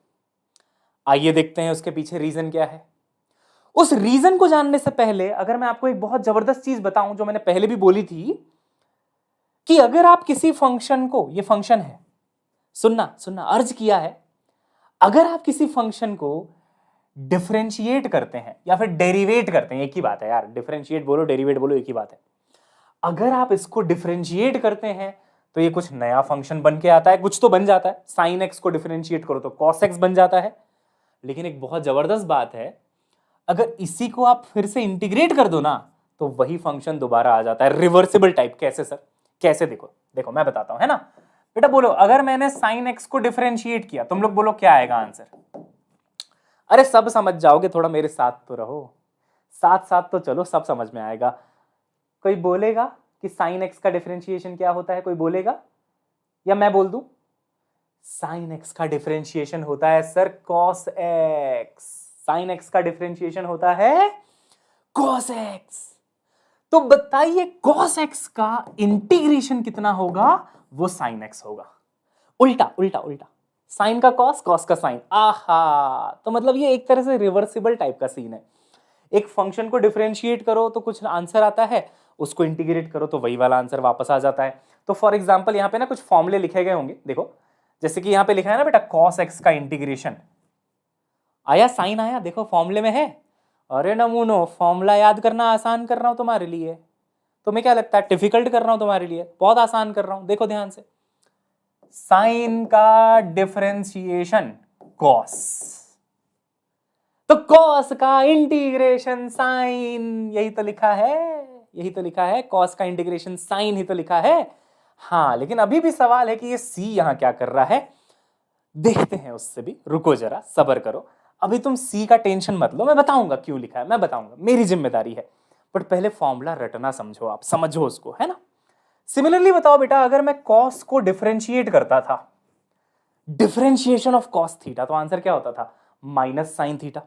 आइए देखते हैं उसके पीछे रीजन क्या है। उस रीजन को जानने से पहले अगर मैं आपको एक बहुत जबरदस्त चीज बताऊं जो मैंने पहले भी बोली थी, कि अगर आप किसी फंक्शन को, ये फंक्शन है, सुनना सुनना, अर्ज किया है, अगर आप किसी फंक्शन को डिफरेंशिएट करते हैं या फिर डेरिवेट करते हैं, एक ही बात है यार, डिफरेंशिएट बोलो डेरिवेट बोलो एक ही बात है। अगर आप इसको डिफरेंशिएट करते हैं तो ये कुछ नया फंक्शन बन के आता है, कुछ तो बन जाता है। साइन एक्स को डिफरेंशिएट करो तो कॉस एक्स बन जाता है। लेकिन एक बहुत जबरदस्त बात है, अगर इसी को आप फिर से इंटीग्रेट कर दो ना तो वही फंक्शन दोबारा आ जाता है, रिवर्सिबल टाइप। कैसे सर, कैसे? देखो देखो मैं बताता हूं, है ना बेटा। बोलो, अगर मैंने साइन एक्स को डिफरेंशिएट किया, तुम लोग बोलो क्या आएगा आंसर? अरे सब समझ जाओगे, थोड़ा मेरे साथ तो रहो, साथ साथ तो चलो, सब समझ में आएगा। कोई बोलेगा कि साइन एक्स का डिफरेंशिएशन क्या होता है? कोई बोलेगा या मैं बोल दूं? साइन एक्स का डिफरेंशिएशन होता है sir cos x. Sine x का डिफरेंशिएशन होता है कॉस एक्स। तो बताइए कॉस एक्स का इंटीग्रेशन कितना होगा? वो साइन एक्स होगा। उल्टा उल्टा उल्टा, साइन का कॉस, कॉस का साइन। आहा, तो मतलब ये एक तरह से रिवर्सिबल टाइप का सीन है। एक फंक्शन को डिफरेंशिएट करो तो कुछ आंसर आता है, उसको इंटीग्रेट करो तो वही वाला आंसर वापस आ जाता है। तो फॉर एग्जांपल यहाँ पे ना कुछ फॉर्मूले लिखे गए होंगे, देखो जैसे कि यहाँ पे लिखा है ना बेटा, कॉस एक्स का इंटीग्रेशन आया, साइन आया, देखो फॉर्मूले में है। अरे नमूनो, फॉर्मूला याद करना आसान कर रहा हूं तुम्हारे लिए। तुम्हें क्या लगता है डिफिकल्ट कर रहा हूं तुम्हारे लिए? बहुत आसान कर रहा हूं, देखो ध्यान से। साइन का डिफरेंशिएशन कॉस, तो कॉस का इंटीग्रेशन साइन, यही तो लिखा है, यही तो लिखा है, कॉस का इंटीग्रेशन साइन ही तो लिखा है। हाँ, लेकिन अभी भी सवाल है कि ये सी यहां क्या कर रहा है, देखते हैं उससे भी। रुको जरा, सब्र करो, अभी तुम सी का टेंशन मत लो, मैं बताऊंगा क्यों लिखा है, मैं बताऊंगा, मेरी जिम्मेदारी है। बट पहले फॉर्मूला रटना समझो, आप समझो उसको, है ना। सिमिलरली बताओ बेटा, अगर मैं कॉस को डिफरेंशिएट करता था, डिफरेंशिएशन ऑफ कॉस थीटा, तो आंसर क्या होता था? Minus sine theta.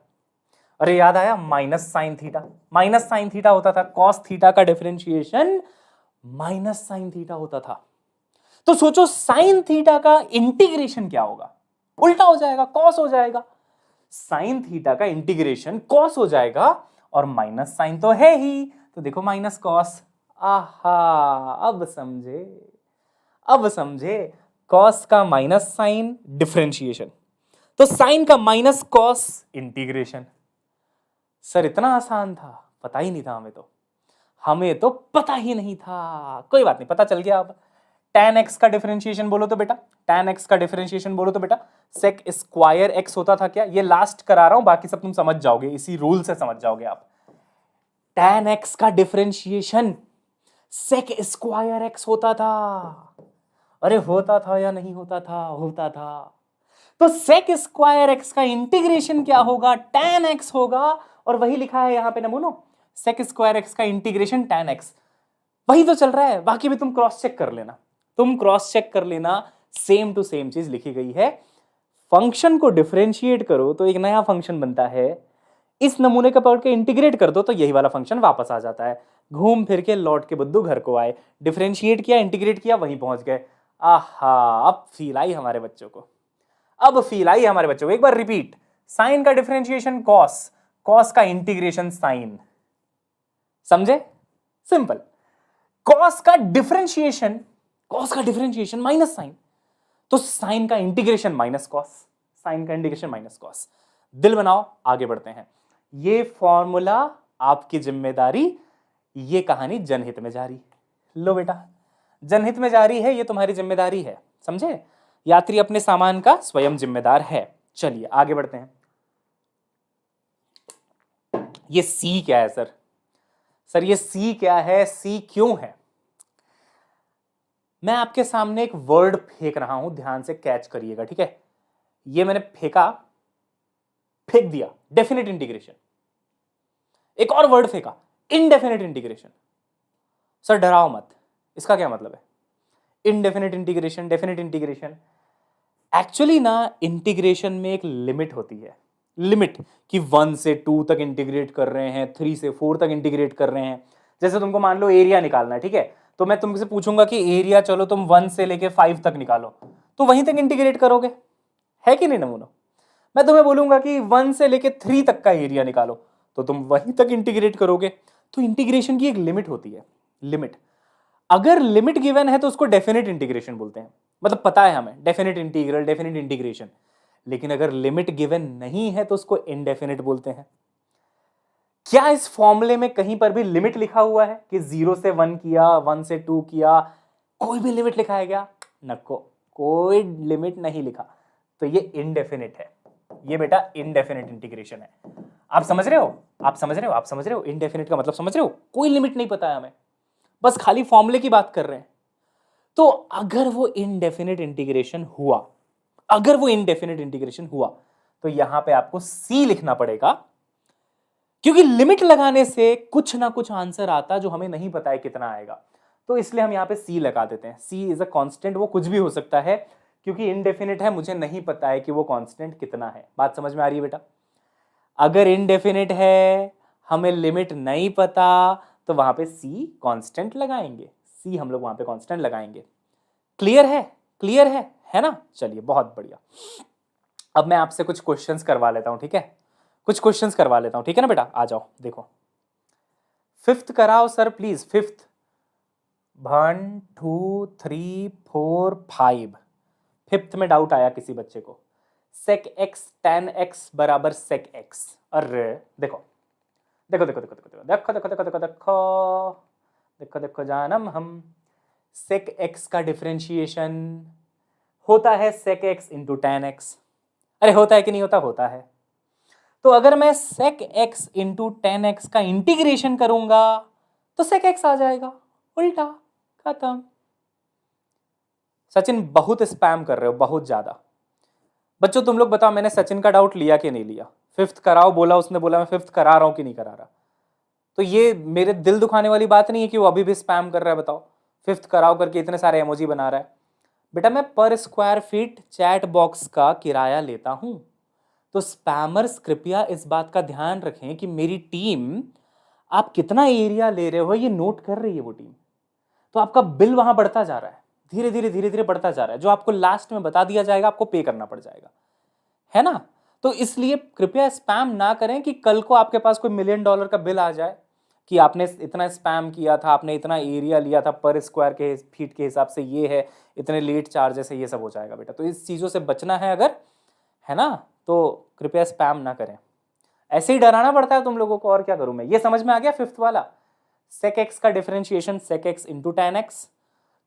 अरे याद आया, minus sine theta, minus sine theta होता था। कॉस थीटा का डिफरेंशिएशन माइनस साइन थीटा होता था। तो सोचो साइन थीटा का इंटीग्रेशन क्या होगा? उल्टा हो जाएगा, कॉस हो जाएगा। साइन थीटा का इंटीग्रेशन कॉस हो जाएगा, और माइनस साइन तो है ही, तो देखो माइनस कॉस। आहा, अब समझे, अब समझे। कॉस का माइनस साइन डिफरेंशिएशन, तो साइन का माइनस कॉस इंटीग्रेशन। सर इतना आसान था? पता ही नहीं था हमें तो पता ही नहीं था। कोई बात नहीं, पता चल गया अब। tan x का डिफरेंशिएशन बोलो तो बेटा, tan x का डिफरेंशिएशन बोलो तो बेटा, sec स्क्वायर x होता था क्या? ये लास्ट करा रहा हूं, बाकी सब तुम समझ जाओगे, इसी रूल से समझ जाओगे आप। tan x का डिफरेंशिएशन sec स्क्वायर x होता था। अरे होता था या नहीं होता था? होता था। तो sec स्क्वायर x का इंटीग्रेशन क्या होगा? tan x होगा, और वही लिखा है यहां पे नमूनो, sec स्क्वायर x का इंटीग्रेशन tan x। वही तो चल रहा है, बाकी भी तुम क्रॉस चेक कर लेना, तुम क्रॉस चेक कर लेना, सेम टू सेम चीज लिखी गई है। फंक्शन को डिफरेंशिएट करो तो एक नया फंक्शन बनता है, इस नमूने का पकड़ के इंटीग्रेट कर दो तो यही वाला फंक्शन वापस आ जाता है। घूम फिर के लौट के बुद्धू घर को आए, डिफरेंशिएट किया, इंटीग्रेट किया, वहीं पहुंच गए। आहा, अब फील आई हमारे बच्चों को, अब फील आई हमारे बच्चों को। एक बार रिपीट, साइन का डिफरेंशिएशन कॉस, कॉस का इंटीग्रेशन साइन, समझे? सिंपल। कॉस का डिफरेंशिएशन, कॉस का डिफरेंशिएशन माइनस साइन, तो साइन का इंटीग्रेशन माइनस कॉस, साइन का इंटीग्रेशन माइनस कॉस। दिल बनाओ, आगे बढ़ते हैं। ये फॉर्मूला आपकी जिम्मेदारी, ये कहानी जनहित में जारी। लो बेटा, जनहित में जारी है, ये तुम्हारी जिम्मेदारी है, समझे? यात्री अपने सामान का स्वयं जिम्मेदार है। चलिए आगे बढ़ते हैं। ये सी क्या है सर? सर ये सी क्या है, सी क्यों है? मैं आपके सामने एक वर्ड फेंक रहा हूं, ध्यान से कैच करिएगा, ठीक है? ये मैंने फेंका, फेंक दिया, डेफिनेट इंटीग्रेशन। एक और वर्ड फेंका, इनडेफिनेट इंटीग्रेशन। सर डराओ मत, इसका क्या मतलब है? Indefinite integration, definite integration. Actually ना इंटीग्रेशन में एक लिमिट होती है, लिमिट कि 1 से 2 तक इंटीग्रेट कर रहे हैं, 3 से 4 तक इंटीग्रेट कर रहे हैं। जैसे तुमको मान लो एरिया निकालना है, ठीक है? तो मैं तुमसे पूछूंगा कि एरिया चलो तुम 1 से लेके 5 तक निकालो, तो वहीं तक इंटीग्रेट करोगे, है कि नहीं नमूनो? मैं तुम्हें बोलूंगा कि 1 से लेके 3 तक का एरिया निकालो, तो तुम वहीं तक इंटीग्रेट करोगे। तो इंटीग्रेशन की एक लिमिट होती है, लिमिट। अगर लिमिट गिवन है तो उसको डेफिनेट इंटीग्रेशन बोलते हैं, मतलब पता है हमें, डेफिनेट इंटीग्रल, डेफिनेट इंटीग्रेशन। लेकिन अगर लिमिट गिवन नहीं है तो उसको इनडेफिनिट बोलते हैं। क्या इस फॉर्मूले में कहीं पर भी लिमिट लिखा हुआ है कि 0 से 1 किया, 1 से 2 किया, कोई भी लिमिट लिखा है क्या? नको, कोई लिमिट नहीं लिखा, तो ये इनडेफिनिट है। ये बेटा इनडेफिनिट इंटीग्रेशन है। आप समझ रहे हो? आप समझ रहे हो? आप समझ रहे हो? इनडेफिनिट का मतलब समझ रहे हो? कोई लिमिट नहीं पता है हमें, बस खाली फॉर्मूले की बात कर रहे हैं। तो अगर वो इनडेफिनिट इंटीग्रेशन हुआ, अगर वो इनडेफिनिट इंटीग्रेशन हुआ, तो यहां पे आपको सी लिखना पड़ेगा, क्योंकि लिमिट लगाने से कुछ ना कुछ आंसर आता जो हमें नहीं पता है कितना आएगा। तो इसलिए हम यहां पे सी लगा देते हैं। सी इज अ कांस्टेंट, वो कुछ भी हो सकता है, क्योंकि इनडेफिनिट है, मुझे नहीं पता है कि वो कांस्टेंट कितना है। बात समझ में आ रही है बेटा? अगर इनडेफिनिट है, हमें लिमिट नहीं पता, तो वहां पे सी कांस्टेंट लगाएंगे। सी हम लोग वहां पे कांस्टेंट लगाएंगे। क्लियर है? क्लियर है ना? चलिए, बहुत बढ़िया। अब मैं आपसे कुछ क्वेश्चंस करवा लेता हूं, ठीक है? कुछ क्वेश्चंस करवा लेता हूं, ठीक है ना बेटा? आ जाओ, देखो। फिफ्थ कराओ सर प्लीज, फिफ्थ। 1 2 3 4 5। फिफ्थ में डाउट आया किसी बच्चे को। sec x tan x बराबर sec x। अरे देखो देखो देखो देखो देखो देखो देखो देखो देखो देखो देखो देखो देखो जानम, हम sec x का डिफरेंशिएशन होता है sec x into tan x। अरे होता है कि नहीं होता? होता है। तो अगर मैं sec x into tan x का इंटीग्रेशन करूंगा तो sec x आ जाएगा, उल्टा, खत्म। सचिन बहुत स्पैम कर रहे हो, बहुत ज्यादा। बच्चों तुम लोग बताओ, मैंने सचिन का डाउट लिया कि नहीं लिया? फिफ्थ कराओ बोला उसने, बोला मैं फिफ्थ करा रहा हूं कि नहीं करा रहा। तो ये मेरे दिल दुखाने वाली बात नहीं है कि वो अभी भी स्पैम कर रहा है। बताओ, फिफ्थ कराओ करके इतने सारे इमोजी बना रहा है। बेटा मैं पर स्क्वायर फीट चैट बॉक्स का किराया लेता हूं, तो स्पैमर्स कृपया इस बात का ध्यान रखें कि मेरी टीम आप कितना एरिया ले रहे हो ये नोट कर रही है वो टीम। तो आपका बिल वहां बढ़ता जा रहा है, धीरे धीरे धीरे धीरे बढ़ता जा रहा है। जो आपको लास्ट में बता दिया जाएगा आपको पे करना पड़ जाएगा, है ना? तो इसलिए कृपया स्पैम ना करें कि कल को आपके पास कोई $1 मिलियन का बिल आ जाए कि आपने इतना स्पैम किया था, आपने इतना एरिया लिया था, पर स्क्वायर के फीट के हिसाब से ये है, इतने लेट चार्जेस है, ये सब हो जाएगा बेटा। तो इस चीज़ों से बचना है अगर, है ना? तो कृपया स्पैम ना करें। ऐसे ही डराना पड़ता है तुम लोगों को, और क्या करूं मैं? ये समझ में आ गया फिफ्थ वाला? sec x का differentiation sec x into tan x,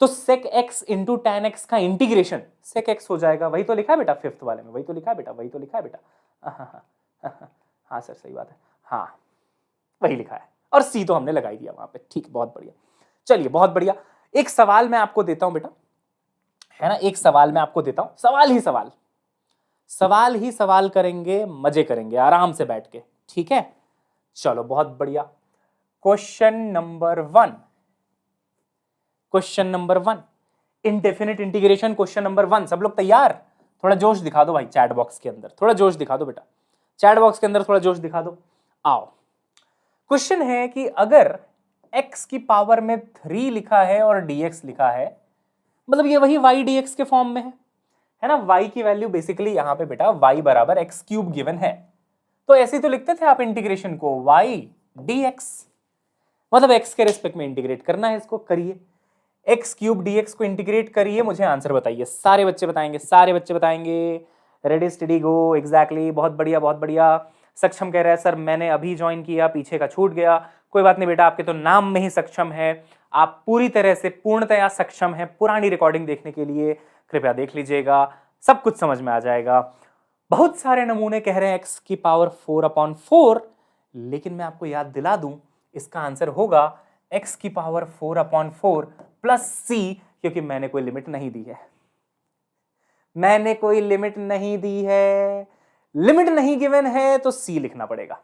तो sec x into tan x का इंटीग्रेशन sec x हो जाएगा। वही तो लिखा है बेटा फिफ्थ वाले में, वही तो लिखा है बेटा, वही तो लिखा है बेटा। हाँ सर सही बात है, हाँ वही लिखा है, और सी तो हमने लगाई दिया वहां पे। ठीक, बहुत बढ़िया। चलिए बहुत बढ़िया। एक सवाल मैं आपको देता हूं बेटा, है ना? एक सवाल मैं आपको देता हूं, सवाल ही सवाल, सवाल ही सवाल करेंगे, मजे करेंगे आराम से बैठ के, ठीक है? चलो बहुत बढ़िया। Question number 1, question number 1, indefinite integration question number 1। सब लोग तैयार? थोड़ा जोश दिखा दो भाई चैट बॉक्स के अंदर, थोड़ा जोश दिखा दो बेटा, चैट बॉक्स के अंदर थोड़ा जोश दिखा दो। आओ, क्वेश्चन है कि अगर x की पावर में 3 लिखा है और dx लिखा है, मतलब ये वही y dx के फॉर्म में है ना? y की वैल्यू बेसिकली यहां पे बेटा y बराबर x क्यूब गिवन है, तो ऐसे तो लिखते थे आप इंटीग्रेशन को, y dx, मतलब x के रिस्पेक्ट में इंटीग्रेट करना है इसको। करिए, x क्यूब dx को इंटीग्रेट करिए, मुझे आंसर बताइए। सारे बच्चे बताएंगे, सारे बच्चे बताएंगे। रेडी स्टडी गो। एग्जैक्टली, बहुत बढ़िया बहुत बढ़िया। सक्षम कह रहा है सर मैंने अभी ज्वाइन किया, पीछे का छूट गया। कोई बात नहीं बेटा, आपके तो नाम में ही सक्षम है, आप पूरी तरह से पूर्णतया सक्षम है। पुरानी रिकॉर्डिंग देखने के लिए कृपया देख लीजिएगा, सब कुछ समझ में आ जाएगा। बहुत सारे नमूने कह रहे हैं x की पावर 4/4, लेकिन मैं आपको याद दिला दूं इसका आंसर होगा x की पावर 4/4 प्लस c, क्योंकि मैंने कोई लिमिट नहीं दी है, मैंने कोई लिमिट नहीं दी है। लिमिट नहीं गिवन है तो c लिखना पड़ेगा,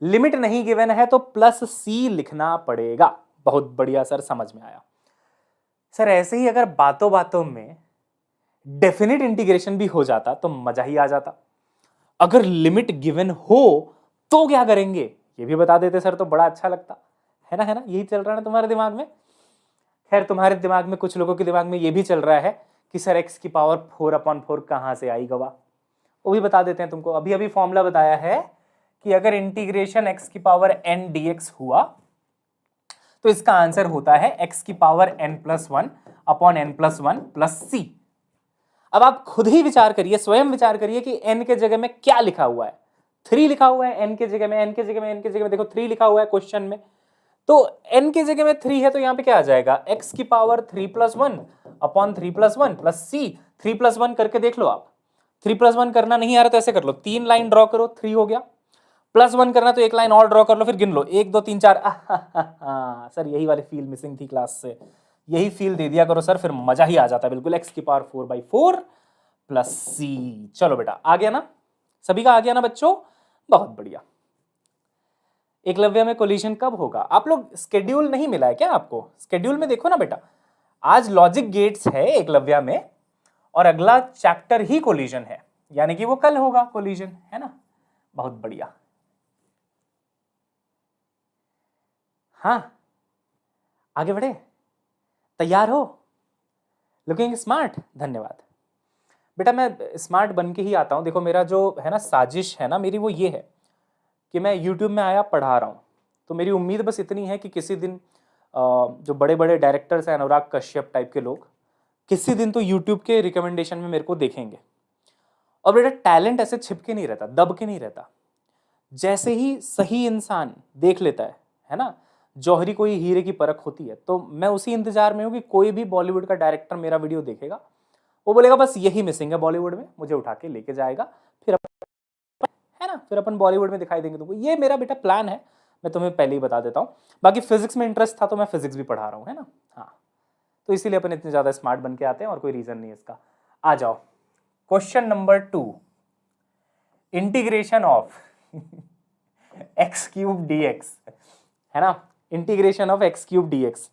लिमिट नहीं गिवन है तो प्लस c लिखना पड़ेगा। बहुत बढ़िया सर, समझ में आया। सर ऐसे ही अगर बातों बातों में डेफिनेट इंटीग्रेशन भी हो जाता तो मजा ही आ जाता। अगर लिमिट गिवन हो तो क्या करेंगे ये भी बता देते सर, तो बड़ा अच्छा लगता, है ना? है ना? यही चल रहा है ना तुम्हारे दिमाग में? खैर तुम्हारे दिमाग में, कुछ लोगों के दिमाग में ये भी चल रहा है कि सर x की पावर 4/4 कहां से आई गवा, वो भी बता देते हैं तुमको। अभी अभी फॉर्मूला बताया है कि अगर इंटीग्रेशन x की पावर n dx हुआ तो इसका आंसर होता है x की power n+1 upon n+1 plus c। अब आप खुद ही विचार करिए, स्वयं विचार करिए कि n के जगह में क्या लिखा हुआ है। 3 लिखा हुआ है n के जगह में, n के जगह में, n के जगह में देखो 3 लिखा हुआ है क्वेश्चन में, तो n के जगह में 3 है तो यहां पे क्या आ जाएगा, x की पावर 3 + 1 अपॉन 3 + 1 प्लस c। 3 + 1 करके देख लो आप, 3 + 1 करना नहीं आ रहा तो ऐसे कर लो, 3 लाइन ड्रॉ करो, 3 हो गया, +1 करना तो एक लाइन और ड्रॉ कर लो, फिर गिन लो 1 2 3 4। सर यही वाली फील मिसिंग थी क्लास से, यही फील दे दिया करो सर, फिर मजा ही आ जाता बिल्कुल। x की पावर 4/4 प्लस c। चलो बेटा आ गया ना, सभी का आ गया ना बच्चों, बहुत बढ़िया। एकलव्य में कोलिजन कब होगा? आप लोग स्केड्यूल नहीं मिला है क्या आपको? स्केड्यूल में देखो ना बेटा, आज लॉजिक गेट्स है एकलव्य में और अगला चैप्टर ही कोलिजन है, यानी कि वो कल होगा कोलिजन, है ना। बहुत बढ़िया। हाँ आगे बढ़े, तैयार हो? लुकिंग स्मार्ट, धन्यवाद बेटा। मैं स्मार्ट बन के ही आता हूं। देखो मेरा जो है ना साजिश है ना मेरी, वो ये है कि मैं YouTube में आया पढ़ा रहा हूँ, तो मेरी उम्मीद बस इतनी है कि किसी दिन जो बड़े बड़े डायरेक्टर्स हैं, अनुराग कश्यप टाइप के लोग, किसी दिन तो YouTube के रिकमेंडेशन में मेरे को देखेंगे। और बेटा टैलेंट ऐसे छिप के नहीं रहता, दब के नहीं रहता, जैसे ही सही इंसान देख लेता है ना, जौहरी कोई हीरे की परख होती है। तो मैं उसी इंतजार में हूँ कि कोई भी बॉलीवुड का डायरेक्टर मेरा वीडियो देखेगा, वो बोलेगा बस यही मिसिंग है बॉलीवुड में, मुझे उठा के लेके जाएगा, फिर है ना, फिर अपन बॉलीवुड में दिखाई देंगे तुमको। ये मेरा बेटा प्लान है, मैं तुम्हें पहले ही बता देता हूँ। बाकी फिजिक्स में इंटरेस्ट था तो मैं फिजिक्स भी पढ़ा रहा हूँ, है ना। हाँ तो इसीलिए अपन इतने ज्यादा स्मार्ट बन के आते हैं और कोई रीजन नहीं है इसका। आ जाओ question number 2, integration of x³ dx, है ना, इंटीग्रेशन ऑफ x³ dx।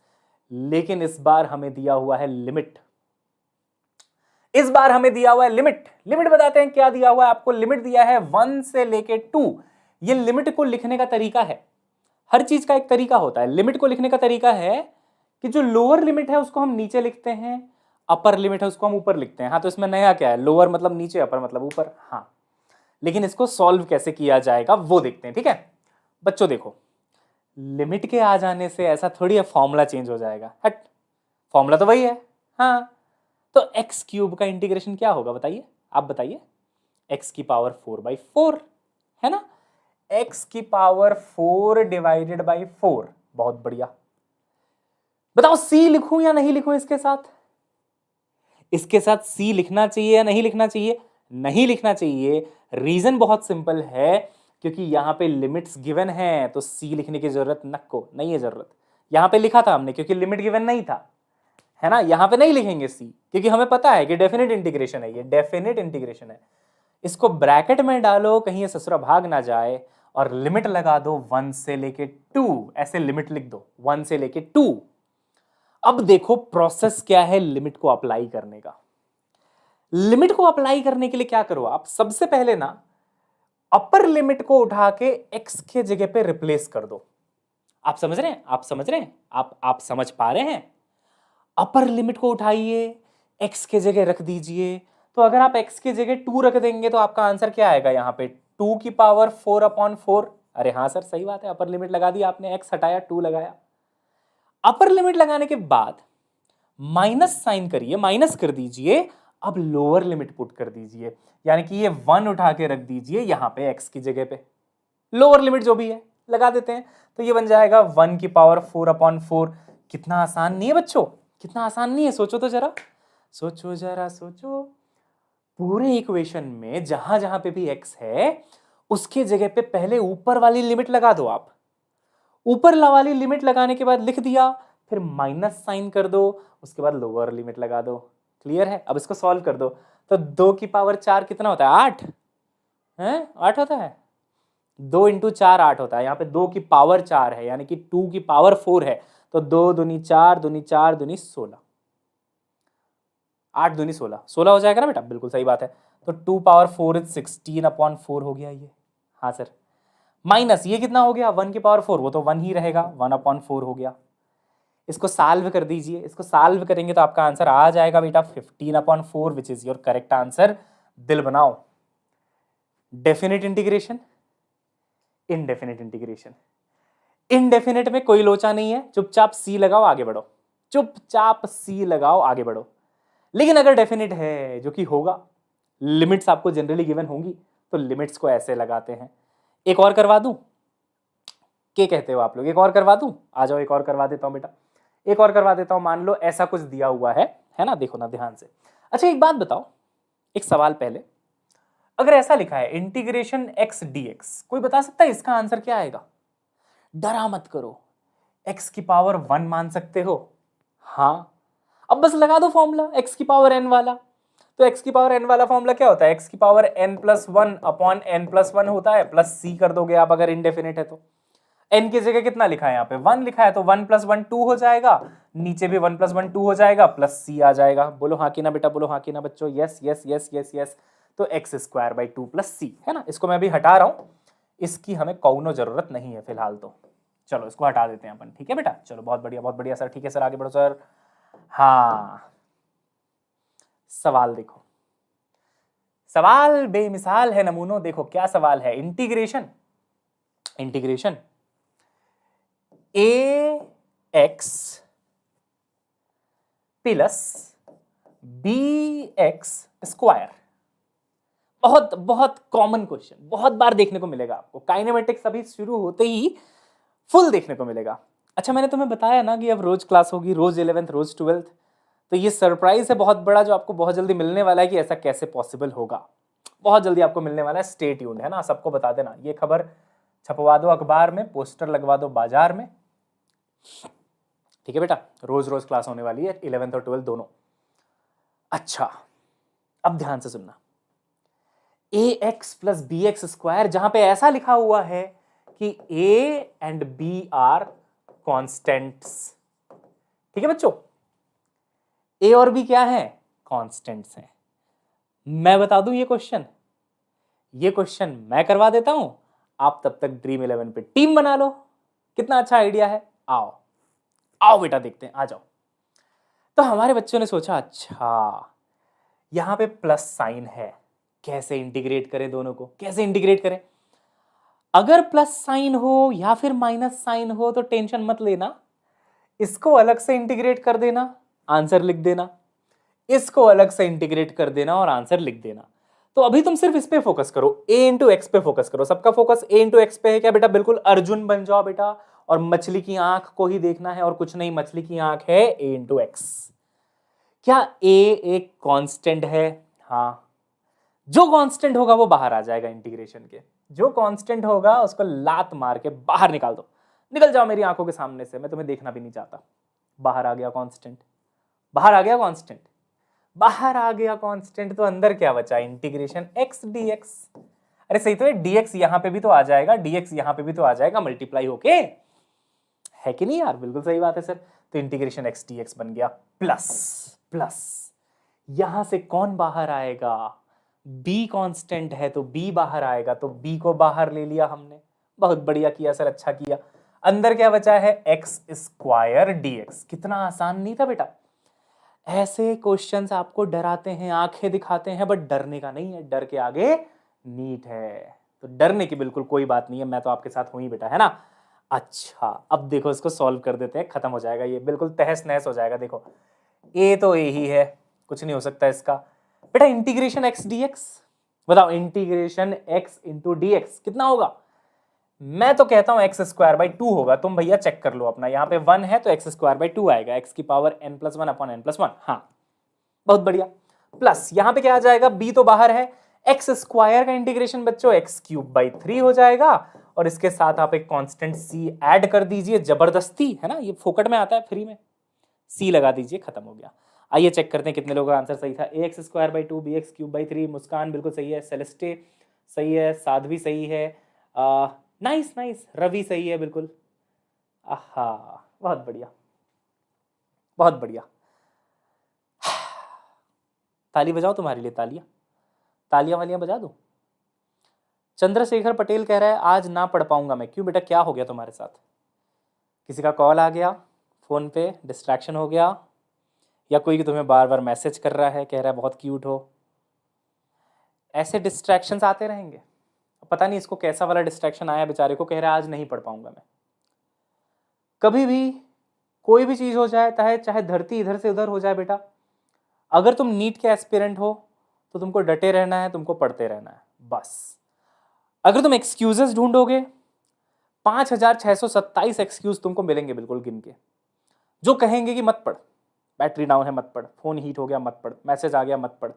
लेकिन इस बार हमें दिया हुआ है लिमिट, इस बार हमें दिया हुआ है लिमिट। लिमिट बताते हैं क्या दिया हुआ है आपको, लिमिट दिया है 1 से लेके 2। ये लिमिट को लिखने का तरीका है, हर चीज का एक तरीका होता है। लिमिट को लिखने का तरीका है कि जो लोअर लिमिट है उसको हम नीचे लिखते हैं, अपर लिमिट है उसको हम ऊपर लिखते हैं। हाँ तो इसमें नया क्या है, लोअर मतलब नीचे, अपर मतलब ऊपर। हाँ लेकिन इसको सॉल्व कैसे किया जाएगा वो देखते हैं, ठीक है बच्चों। देखो लिमिट के आ जाने से ऐसा थोड़ी है फॉर्मूला चेंज हो जाएगा, हट, फॉर्मूला तो वही है। हाँ तो x³ का इंटीग्रेशन क्या होगा बताइए, आप बताइए। x की पावर 4/4 है ना, x की पावर 4 डिवाइडेड बाई 4। बहुत बढ़िया, बताओ c लिखूं या नहीं लिखूं इसके साथ? इसके साथ c लिखना चाहिए या नहीं लिखना चाहिए? नहीं लिखना चाहिए। रीजन बहुत सिंपल है, क्योंकि यहां पे लिमिट्स गिवन है, तो c लिखने की जरूरत नको नहीं है जरूरत। यहां पे लिखा था हमने क्योंकि लिमिट गिवन नहीं था, है ना। यहां पे नहीं लिखेंगे c क्योंकि हमें पता है कि डेफिनेट इंटीग्रेशन है, ये डेफिनेट इंटीग्रेशन है। इसको ब्रैकेट में डालो कहीं ये ससुरा भाग ना जाए, और लिमिट लगा दो 1 से लेके 2, ऐसे लिमिट लिख दो 1 से लेके 2। अब देखो प्रोसेस क्या है लिमिट को अप्लाई करने का। लिमिट को अप्लाई करने के लिए क्या करो आप, सबसे पहले ना अपर लिमिट को उठा के x के जगह पे रिप्लेस कर दो। आप समझ रहे हैं, आप समझ रहे हैं, आप समझ पा रहे हैं? अपर लिमिट को उठाइए, x के जगह रख दीजिए। तो अगर आप x के जगह 2 रख देंगे तो आपका आंसर क्या आएगा यहाँ पे, 2 की पावर 4/4। अरे हाँ सर सही बात है, अपर लिमिट लगा दी आपने, x हटाया 2 लगाया। अपर लिमिट लगाने के बाद माइनस साइन करिए, माइनस कर दीजिए। अब लोअर लिमिट पुट कर दीजिए, यानी कि ये 1 उठा के रख दीजिए यहाँ पे x की जगह पे, लोअर लिमिट जो भी है लगा देते हैं। तो ये बन जाएगा 1 की पावर 4/4। कितना आसान नहीं है बच्चों, कितना आसान नहीं है, सोचो तो जरा, सोचो जरा सोचो। पूरे इक्वेशन में जहां जहां पे भी x है उसके जगह पे पहले ऊपर वाली लिमिट लगा दो आप। ऊपर वाली लिमिट लगाने के बाद लिख दिया, फिर माइनस साइन कर दो, उसके बाद लोअर लिमिट लगा दो। क्लियर है? अब इसको सॉल्व कर दो। तो 2 की पावर 4 कितना होता है, 8 है, 8 होता है। 2 × 4 8 होता है। यहाँ पे 2 की पावर 4 है, यानी कि 2 की पावर 4 है, तो 2 दूनी 4, दूनी 4, दूनी 16, 8 दूनी 16, 16 हो जाएगा ना बेटा, बिल्कुल सही बात है। तो 2 पावर 4 इज 16/4 हो गया ये। हाँ सर, माइनस ये कितना हो गया, 1 की पावर 4, वो तो 1 ही रहेगा, 1/4 हो गया। इसको सॉल्व कर दीजिए, इसको सॉल्व करेंगे तो आपका आंसर आ जाएगा बेटा 15/4, which is your correct answer. दिल बनाओ। Definite integration, indefinite integration. Indefinite में कोई लोचा नहीं है, चुपचाप सी लगाओ आगे बढ़ो, चुपचाप सी लगाओ आगे बढ़ो। लेकिन अगर डेफिनेट है, जो कि होगा, लिमिट्स आपको जनरली गिवन होंगी, तो लिमिट्स को ऐसे लगाते हैं। एक और करवा दूं, क्या कहते हो आप लोग? एक और करवा दूं? आ जाओ, एक और करवा देता हूं बेटा, एक और करवा देता हूं। मान लो ऐसा कुछ दिया हुआ है ना, देखो ना ध्यान से। अच्छा एक बात बताओ, एक सवाल पहले, अगर ऐसा लिखा है इंटीग्रेशन x dx, कोई बता सकता है इसका आंसर क्या आएगा? डरा मत करो, x की पावर 1 मान सकते हो। हाँ, अब बस लगा दो फॉर्मूला x की पावर n वाला। तो x की पावर n वाला फॉर्मूला क्या होता है? x की power n plus 1 upon n plus 1 होता है, प्लस c कर दोगे आप अगर इनडेफिनेट है तो। n की जगह कितना लिखा है? यहाँ पे 1 लिखा है, तो 1 प्लस 1 2 हो जाएगा, नीचे भी 1 प्लस 1 2 हो जाएगा, प्लस c आ जाएगा। बोलो हाँ कि ना बेटा, बोलो हाँ कि ना बच्चों, yes yes yes yes yes. तो x square by 2 plus C है ना, इसको मैं अभी हटा रहा हूं, इसकी हमें कौनो जरूरत नहीं है फिलहाल तो। चलो इसको हटा देते हैं अपन, ठीक है बेटा? चलो बहुत बढ़िया बहुत बढ़िया सर, ठीक है सर, आगे बढ़ो सर। हाँ, सवाल देखो, सवाल बेमिसाल है नमूनों। देखो क्या सवाल है, integration A X plus B X square. बहुत बहुत कॉमन क्वेश्चन, बहुत बार देखने को मिलेगा आपको, काइनेमेटिक्स अभी शुरू होते ही फुल देखने को मिलेगा। अच्छा मैंने तुम्हें बताया ना कि अब रोज क्लास होगी, रोज 11th रोज 12th, तो ये सरप्राइज है बहुत बड़ा जो आपको बहुत जल्दी मिलने वाला है कि ऐसा कैसे पॉसिबल होगा। बहुत जल्दी आपको मिलने वाला है, स्टे ट्यून्ड है ना, सबको बता देना। ये खबर छपवा दो अखबार में, पोस्टर लगवा दो बाजार में, ठीक है बेटा? रोज रोज क्लास होने वाली है, 11th और 12th दोनों। अच्छा अब ध्यान से सुनना, A X plus B X square, जहां पे ऐसा लिखा हुआ है कि A and B are constants, ठीक है बच्चों? ए और बी क्या है? कॉन्स्टेंट्स हैं। मैं बता दूं ये क्वेश्चन मैं करवा देता हूं, आप तब तक ड्रीम 11 पे टीम बना लो। कितना अच्छा आइडिया है, आओ आओ बेटा देखते हैं, आ जाओ। तो हमारे बच्चों ने सोचा अच्छा यहां पे प्लस साइन है, कैसे इंटीग्रेट करें दोनों को, कैसे इंटीग्रेट करें? अगर प्लस साइन हो या फिर माइनस साइन हो तो टेंशन मत लेना, इसको अलग से इंटीग्रेट कर देना, आंसर लिख देना, इसको अलग से इंटीग्रेट कर देना और आंसर लिख देना। तो अभी तुम सिर्फ इस पे फोकस करो, a इंटू एक्स पे फोकस करो। सबका फोकस a इंटू एक्स पे है क्या बेटा? बिल्कुल अर्जुन बन जाओ बेटा, और मछली की आंख को ही देखना है और कुछ नहीं, मछली की आंख है a इंटू एक्स। क्या a एक कांस्टेंट है? हाँ, जो कांस्टेंट होगा वो बाहर आ जाएगा इंटीग्रेशन के, जो कांस्टेंट होगा उसको लात मार के बाहर निकाल दो, निकल जाओ मेरी आंखों के सामने से, मैं तुम्हें देखना भी नहीं चाहता। बाहर आ गया कांस्टेंट, बाहर आ गया कांस्टेंट, बाहर आ गया कांस्टेंट, तो अंदर क्या बचा? Integration x dx। अरे सही तो है, dx यहां पे भी तो आ जाएगा, dx यहां पे भी तो आ जाएगा मल्टीप्लाई होके, है कि नहीं यार? बिल्कुल सही बात है सर। तो इंटीग्रेशन x dx बन गया, प्लस प्लस यहां से कौन बाहर आएगा? b कांस्टेंट है तो b बाहर आएगा, तो b को बाहर ले लिया हमने। बहुत बढ़िया किया सर, अच्छा किया। अंदर क्या बचा है? x square dx। कितना आसान नहीं था बेटा? ऐसे क्वेश्चंस आपको डराते हैं, आंखें दिखाते हैं, बट डरने का नहीं है, डर के आगे नीट है। तो डरने की बिल्कुल कोई बात नहीं है, मैं तो आपके साथ हूं ही बेटा, है ना? अच्छा अब देखो इसको सॉल्व कर देते हैं, खत्म हो जाएगा ये, बिल्कुल तहस नहस हो जाएगा। देखो ए तो ए ही है, कुछ नहीं हो सकता इसका। बेटा इंटीग्रेशन एक्स डी एक्स, बताओ integration x into D x कितना होगा? मैं तो कहता हूं एक्स स्क्वायर बाई 2 होगा, तुम भैया चेक कर लो अपना। यहाँ पे 1 है तो एक्स स्क्वायर बाई 2 आएगा, एक्स की power n plus 1 upon n plus 1। हाँ बहुत बढ़िया। प्लस यहाँ पे क्या आ जाएगा? b तो बाहर है, एक्स स्क्वायर का इंटीग्रेशन बच्चों एक्स क्यूब बाई 3 हो जाएगा, और इसके साथ आप एक कांस्टेंट c ऐड कर दीजिए, जबरदस्ती है ना, ये फोकट में आता है फ्री में, c लगा दीजिए, खत्म हो गया। आइए चेक करते हैं कितने लोगों का आंसर सही था। A X square by 2 B X cube by 3, Muskan बिल्कुल सही है, सेलेस्टे सही है, साध्वी सही है, नाइस नाइस, रवि सही है बिल्कुल। आहा बहुत बढ़िया बहुत बढ़िया। ताली बजाओ तुम्हारे लिए, तालियां तालियां वालियां बजा दो। चंद्रशेखर पटेल कह रहा है आज ना पढ़ पाऊंगा मैं। क्यों बेटा, क्या हो गया तुम्हारे साथ? किसी का कॉल आ गया, फोन पे डिस्ट्रैक्शन हो गया, या कोई तुम्हें बार बार मैसेज कर रहा है, कह रहा है बहुत क्यूट हो? ऐसे डिस्ट्रैक्शंस आते रहेंगे। पता नहीं इसको कैसा वाला डिस्ट्रैक्शन आया बेचारे को, कह रहा है आज नहीं पढ़ पाऊंगा मैं। कभी भी कोई भी चीज हो जाए, चाहे धरती इधर से उधर हो जाए बेटा, अगर तुम नीट के एस्पिरेंट हो तो तुमको डटे रहना है, तुमको पढ़ते रहना है बस। अगर तुम एक्सक्यूजेस ढूंढोगे 5,627 एक्सक्यूज तुमको मिलेंगे बिल्कुल गिन के, जो कहेंगे कि मत पढ़, बैटरी डाउन है मत पढ़, फोन हीट हो गया मत पढ़, मैसेज आ गया मत पढ़,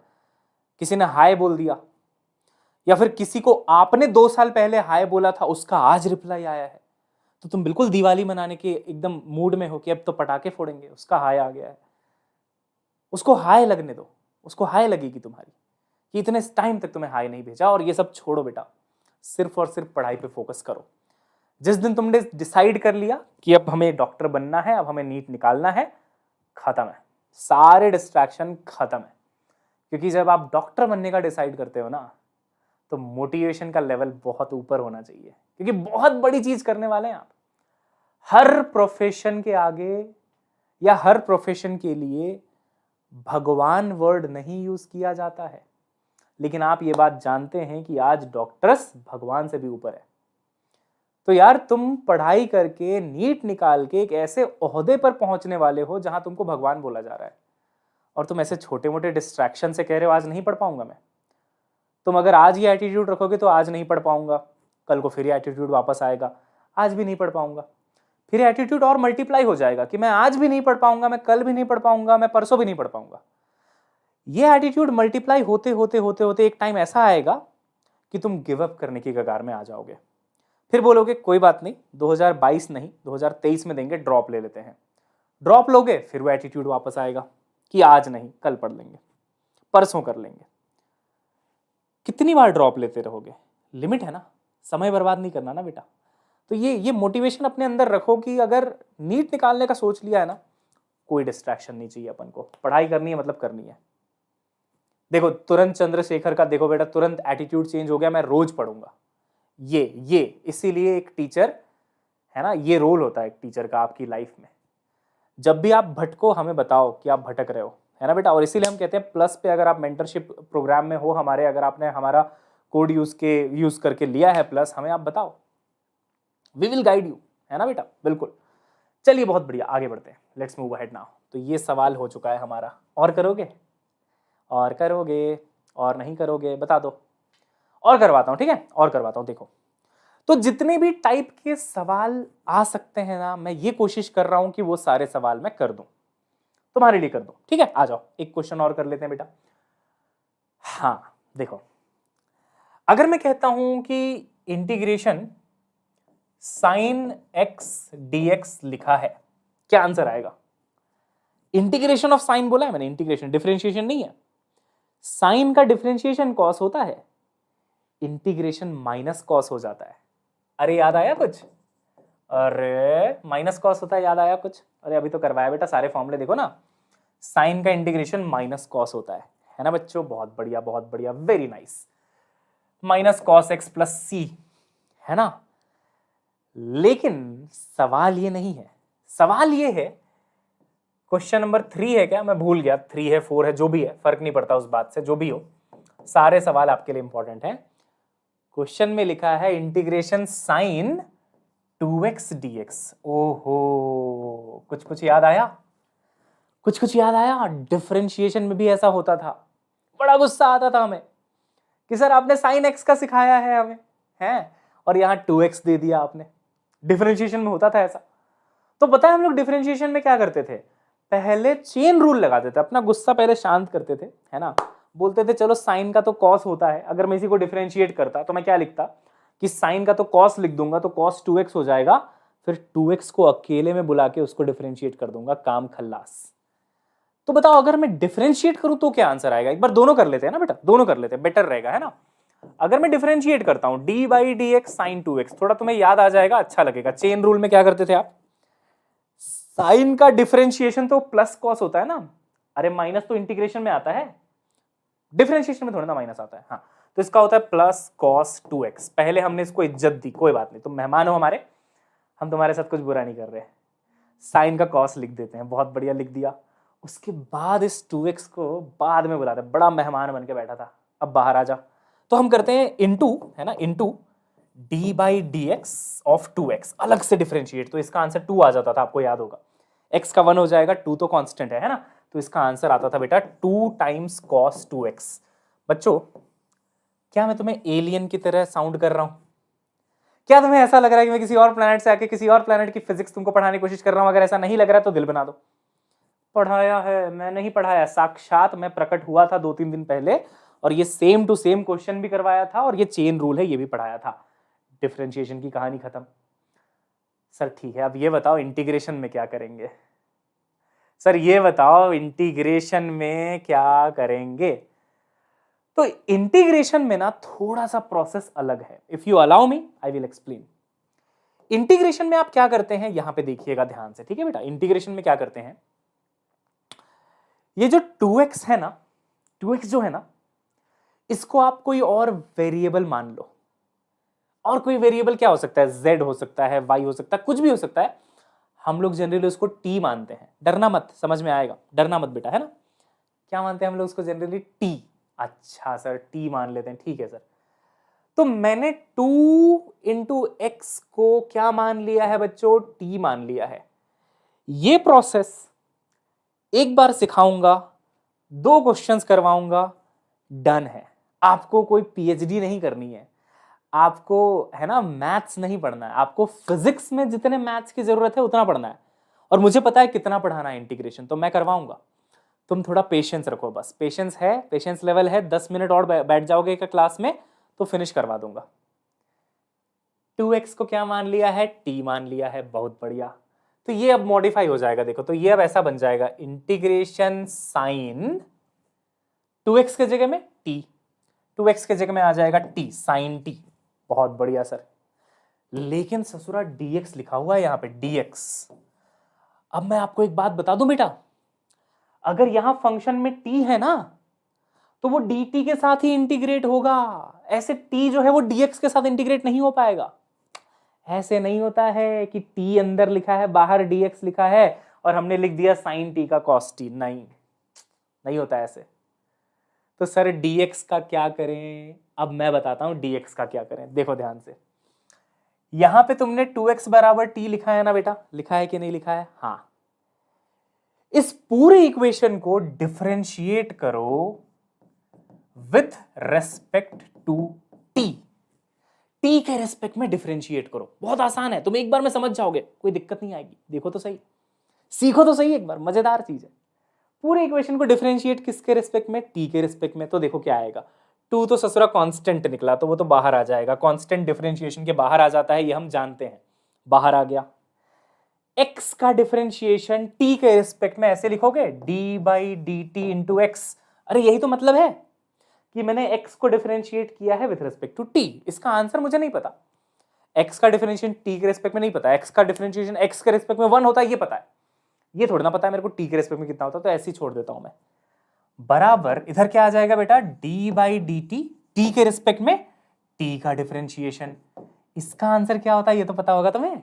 किसी ने हाय बोल दिया, या फिर किसी को आपने 2 साल पहले हाय बोला था उसका आज रिप्लाई आया है, तो तुम बिल्कुल दिवाली मनाने के एकदम मूड में हो कि अब तो पटाखे फोड़ेंगे, उसका हाय आ गया है, उसको हाय लगने दो, उसको हाय लगेगी तुम्हारी कि इतने टाइम तक तुम्हें हाय नहीं भेजा। और ये सब छोड़ो बेटा, सिर्फ और सिर्फ पढ़ाई पे फोकस करो। जिस दिन तुमने डिसाइड कर लिया कि अब हमें डॉक्टर बनना है, अब हमें नीट निकालना है, खत्म है, सारे डिस्ट्रैक्शन खत्म है। क्योंकि जब आप डॉक्टर बनने का डिसाइड करते हो ना, तो मोटिवेशन का लेवल बहुत ऊपर होना चाहिए, क्योंकि बहुत बड़ी चीज करने वाले हैं आप। हर प्रोफेशन के आगे या हर प्रोफेशन के लिए भगवान वर्ड नहीं यूज किया जाता है, लेकिन आप ये बात जानते हैं कि आज डॉक्टर्स भगवान से भी ऊपर है। तो यार तुम पढ़ाई करके नीट निकाल के एक ऐसे ओहदे पर पहुंचने वाले हो जहां तुमको भगवान बोला जा रहा है, और तुम ऐसे छोटे मोटे डिस्ट्रैक्शन से कह रहे हो आज नहीं पढ़ पाऊंगा मैं। तुम अगर आज ये एटीट्यूड रखोगे तो आज नहीं पढ़ पाऊंगा, कल को फिर ये एटीट्यूड वापस आएगा, आज भी नहीं पढ़ पाऊंगा, फिर एटीट्यूड और मल्टीप्लाई हो जाएगा कि मैं आज भी नहीं पढ़ पाऊंगा, मैं कल भी नहीं पढ़ पाऊंगा, मैं परसों भी नहीं पढ़ पाऊंगा। ये एटीट्यूड मल्टीप्लाई होते होते होते होते एक टाइम ऐसा आएगा कि तुम गिव अप करने की कगार में आ जाओगे। फिर बोलोगे कोई बात नहीं, 2022 नहीं 2023 में देंगे, ड्रॉप ले लेते हैं। ड्रॉप लोगे, फिर वो एटीट्यूड वापस आएगा कि आज नहीं कल पढ़ लेंगे, परसों कर लेंगे। कितनी बार ड्रॉप लेते रहोगे? लिमिट है ना, समय बर्बाद नहीं करना ना बेटा। तो ये मोटिवेशन अपने अंदर रखो कि अगर नीट निकालने का सोच लिया है ना, कोई डिस्ट्रैक्शन नहीं चाहिए अपन को, पढ़ाई करनी है मतलब करनी है। देखो तुरंत चंद्रशेखर का देखो बेटा, तुरंत एटीट्यूड चेंज हो गया, मैं रोज पढ़ूंगा। ये इसीलिए एक टीचर है ना, ये रोल होता है एक टीचर का आपकी लाइफ में। जब भी आप भटको हमें बताओ कि आप भटक रहे हो, है ना बेटा। और इसीलिए हम कहते हैं प्लस पे अगर आप मेंटरशिप प्रोग्राम में हो हमारे, अगर आपने हमारा कोड यूज करके लिया है प्लस, हमें आप बताओ, वी विल गाइड यू, है ना बेटा, बिल्कुल। चलिए बहुत बढ़िया, आगे बढ़ते हैं, लेट्स मूव अहेड नाउ। तो ये सवाल हो चुका है हमारा, और करोगे और करोगे और नहीं करोगे बता दो, और करवाता हूं, ठीक है, और करवाता हूं। देखो तो जितने भी टाइप के सवाल आ सकते हैं ना, मैं ये कोशिश कर रहा हूं कि वो सारे सवाल मैं कर दूं, तुम्हारे लिए कर दूं, ठीक है। आ जाओ एक क्वेश्चन और कर लेते हैं बेटा। हाँ देखो, अगर मैं कहता हूं कि इंटीग्रेशन साइन एक्स डीएक्स लिखा है, क्या आंसर आएगा? इंटीग्रेशन ऑफ साइन बोला है मैंने, इंटीग्रेशन डिफरेंशिएशन नहीं है। साइन का डिफरेंशिएशन कॉस होता है, इंटीग्रेशन माइनस कॉस हो जाता है। अरे याद आया कुछ? अरे माइनस कॉस होता है, याद आया कुछ? अरे अभी तो करवाया बेटा, सारे फॉर्मूले देखो ना। साइन का इंटीग्रेशन माइनस कॉस होता है ना बच्चों? बहुत बढ़िया बहुत बढ़िया, very nice. Minus cos X plus C, है ना। लेकिन सवाल ये नहीं है, सवाल ये है, क्वेश्चन नंबर 3 है क्या, मैं भूल गया, 3 है 4 है, जो भी है फर्क नहीं पड़ता उस बात से, जो भी हो सारे सवाल आपके लिए इंपॉर्टेंट है। क्वेश्चन में लिखा है इंटीग्रेशन साइन 2x dx। ओहो, कुछ कुछ याद आया, कुछ कुछ याद आया। डिफरेंशिएशन में भी ऐसा होता था, बड़ा गुस्सा आता था हमें कि सर आपने साइन x का सिखाया है हमें, है, और यहाँ 2x दे दिया आपने। डिफरेंशिएशन में होता था ऐसा। तो पता है हम लोग डिफरेंशिएशन में क्या करते थे, पहले चेन रूल लगाते थे, अपना गुस्सा पहले शांत करते थे, है ना। बोलते थे चलो साइन का तो कॉस होता है, अगर मैं इसी को डिफरेंशिएट करता तो मैं क्या लिखता कि साइन का तो कॉस लिख दूंगा, तो कॉस 2x हो जाएगा, फिर 2x को अकेले में बुला के उसको डिफरेंशिएट कर दूंगा, काम खल्लास। तो बताओ अगर मैं डिफरेंशिएट करूं तो क्या आंसर आएगा? एक बार दोनों कर लेते हैं ना बेटा, दोनों कर लेते हैं, बेटर रहेगा, है ना। अगर मैं डिफरेंशिएट करता हूं d by d x sine 2x, थोड़ा तुम्हें याद आ जाएगा, अच्छा लगेगा। चेन रूल में क्या करते थे आप, साइन का डिफरेंशिएशन तो प्लस कॉस होता है ना, अरे माइनस तो इंटीग्रेशन में आता है, डिफरेंशिएशन में थोड़ा ना माइनस आता है। हाँ, तो इसका होता है प्लस कॉस 2x। पहले हमने इसको इज्जत दी, कोई बात नहीं, तुम मेहमान हो हमारे, हम तुम्हारे साथ कुछ बुरा नहीं कर रहे। साइन का कॉस लिख देते हैं, बहुत बढ़िया लिख दिया। उसके बाद इस 2x को बाद में बुलाते हैं, बड़ा मेहमान बन के बैठा था, अब बाहर आ जा। तो हम करते हैं इनटू, है ना, into D by d x of 2x, अलग से डिफरेंशिएट, तो इसका आंसर 2 आ जाता था, आपको याद होगा। x का 1 हो जाएगा, 2 तो कांस्टेंट है ना। तो इसका आंसर आता था बेटा 2 टाइम्स cos 2x। बच्चों, क्या मैं तुम्हें एलियन की तरह साउंड कर रहा हूं? क्या तुम्हें ऐसा लग रहा है कि मैं किसी और प्लेनेट से आके किसी और प्लेनेट की फिजिक्स तुमको पढ़ाने की कोशिश कर रहा हूं? अगर ऐसा नहीं लग रहा है तो दिल बना दो। पढ़ाया है, मैं नहीं पढ़ाया, साक्षात मैं प्रकट हुआ था 2-3 दिन पहले और ये सेम टू सेम क्वेश्चन भी करवाया था और ये चेन रूल है ये भी पढ़ाया था। डिफरेंशिएशन की कहानी खत्म। सर ठीक है, अब ये बताओ इंटीग्रेशन में क्या करेंगे? सर ये बताओ इंटीग्रेशन में क्या करेंगे? तो इंटीग्रेशन में ना थोड़ा सा प्रोसेस अलग है। If you allow me I will explain. Integration में आप क्या करते हैं यहां पे देखिएगा ध्यान से, ठीक है बेटा? इंटीग्रेशन में क्या करते हैं, ये जो 2x है ना, 2x जो है ना, इसको आप कोई और वेरिएबल मान लो। और कोई वेरिएबल क्या हो सकता है? z हो सकता है, y हो सकता है, कुछ भी हो सकता है। हम लोग जनरली उसको t मानते हैं। डरना मत, समझ में आएगा, डरना मत बेटा, है ना? क्या मानते हैं हम लोग उसको जनरली? t। अच्छा सर, t मान लेते हैं, ठीक है सर। तो मैंने 2 इंटू एक्स को क्या मान लिया है बच्चों? t मान लिया है। ये प्रोसेस एक बार सिखाऊंगा, 2 क्वेश्चंस करवाऊंगा, डन है। आपको कोई पीएचडी नहीं करनी है, आपको है ना मैथ्स नहीं पढ़ना है, आपको फिजिक्स में जितने मैथ्स की जरूरत है उतना पढ़ना है और मुझे पता है कितना पढ़ाना है इंटीग्रेशन, तो मैं करवाऊंगा। तुम थोड़ा पेशेंस रखो, बस पेशेंस है, पेशेंस लेवल है, 10 मिनट और बैठ जाओगे एक क्लास में तो फिनिश करवा दूंगा। 2x को क्या मान लिया है? t मान लिया है, बहुत बढ़िया। तो ये अब मॉडिफाई हो जाएगा, देखो तो ये अब ऐसा बन जाएगा इंटीग्रेशन साइन 2x के जगह में t, 2x के जगह में आ जाएगा t साइन t। बहुत बढ़िया सर। लेकिन ससुरा dx लिखा हुआ है यहां पे, dx। अब मैं आपको एक बात बता दूं बेटा, अगर यहां फंक्शन में t है ना तो वो dt के साथ ही इंटीग्रेट होगा। ऐसे t जो है वो dx के साथ इंटीग्रेट नहीं हो पाएगा। ऐसे नहीं होता है कि t अंदर लिखा है बाहर dx लिखा है और हमने लिख दिया sin t का cos t। नहीं, नहीं होता ऐसे। तो सर dx का क्या करें? अब मैं बताता हूं dx का क्या करें, देखो ध्यान से। यहां पे तुमने 2x बराबर t लिखा है ना बेटा, लिखा है कि नहीं लिखा है? हाँ। इस पूरे इक्वेशन को डिफरेंशिएट करो with respect to t। t के रेस्पेक्ट में डिफरेंशिएट करो, बहुत आसान है, तुम एक बार में समझ जाओगे, कोई दिक्कत नहीं आएगी। देखो तो सही, सीखो तो सही एक बार, मजेदार चीज है। पूरे इक्वेशन को डिफरेंशिएट किसके रेस्पेक्ट में? t के रेस्पेक्ट में। तो देखो क्या आएगा, 2 तो ससुरा कांस्टेंट निकला तो वो तो बाहर आ जाएगा, कांस्टेंट डिफरेंशिएशन के बाहर आ जाता है, ये हम जानते हैं, बाहर आ गया। x का डिफरेंशिएशन t के रेस्पेक्ट में ऐसे लिखोगे d/dt इंटू एक्स। अरे यही तो मतलब है कि मैंने x को डिफरेंशिएट किया है विथ रेस्पेक्ट टू t। इसका आंसर मुझे नहीं पता, x का डिफरेंशिएशन t के रेस्पेक्ट में नहीं पता, x का डिफरेंशिएशन x के रेस्पेक्ट में 1 होता है ये पता है, ये थोड़ा ना पता है मेरे को t के रेस्पेक्ट में कितना होता है, तो ऐसे ही छोड़ देता हूं मैं। बराबर इधर क्या आ जाएगा बेटा? d/dt, t के रेस्पेक्ट में t का डिफरेंशिएशन। इसका आंसर क्या होता है ये तो पता होगा तुम्हें,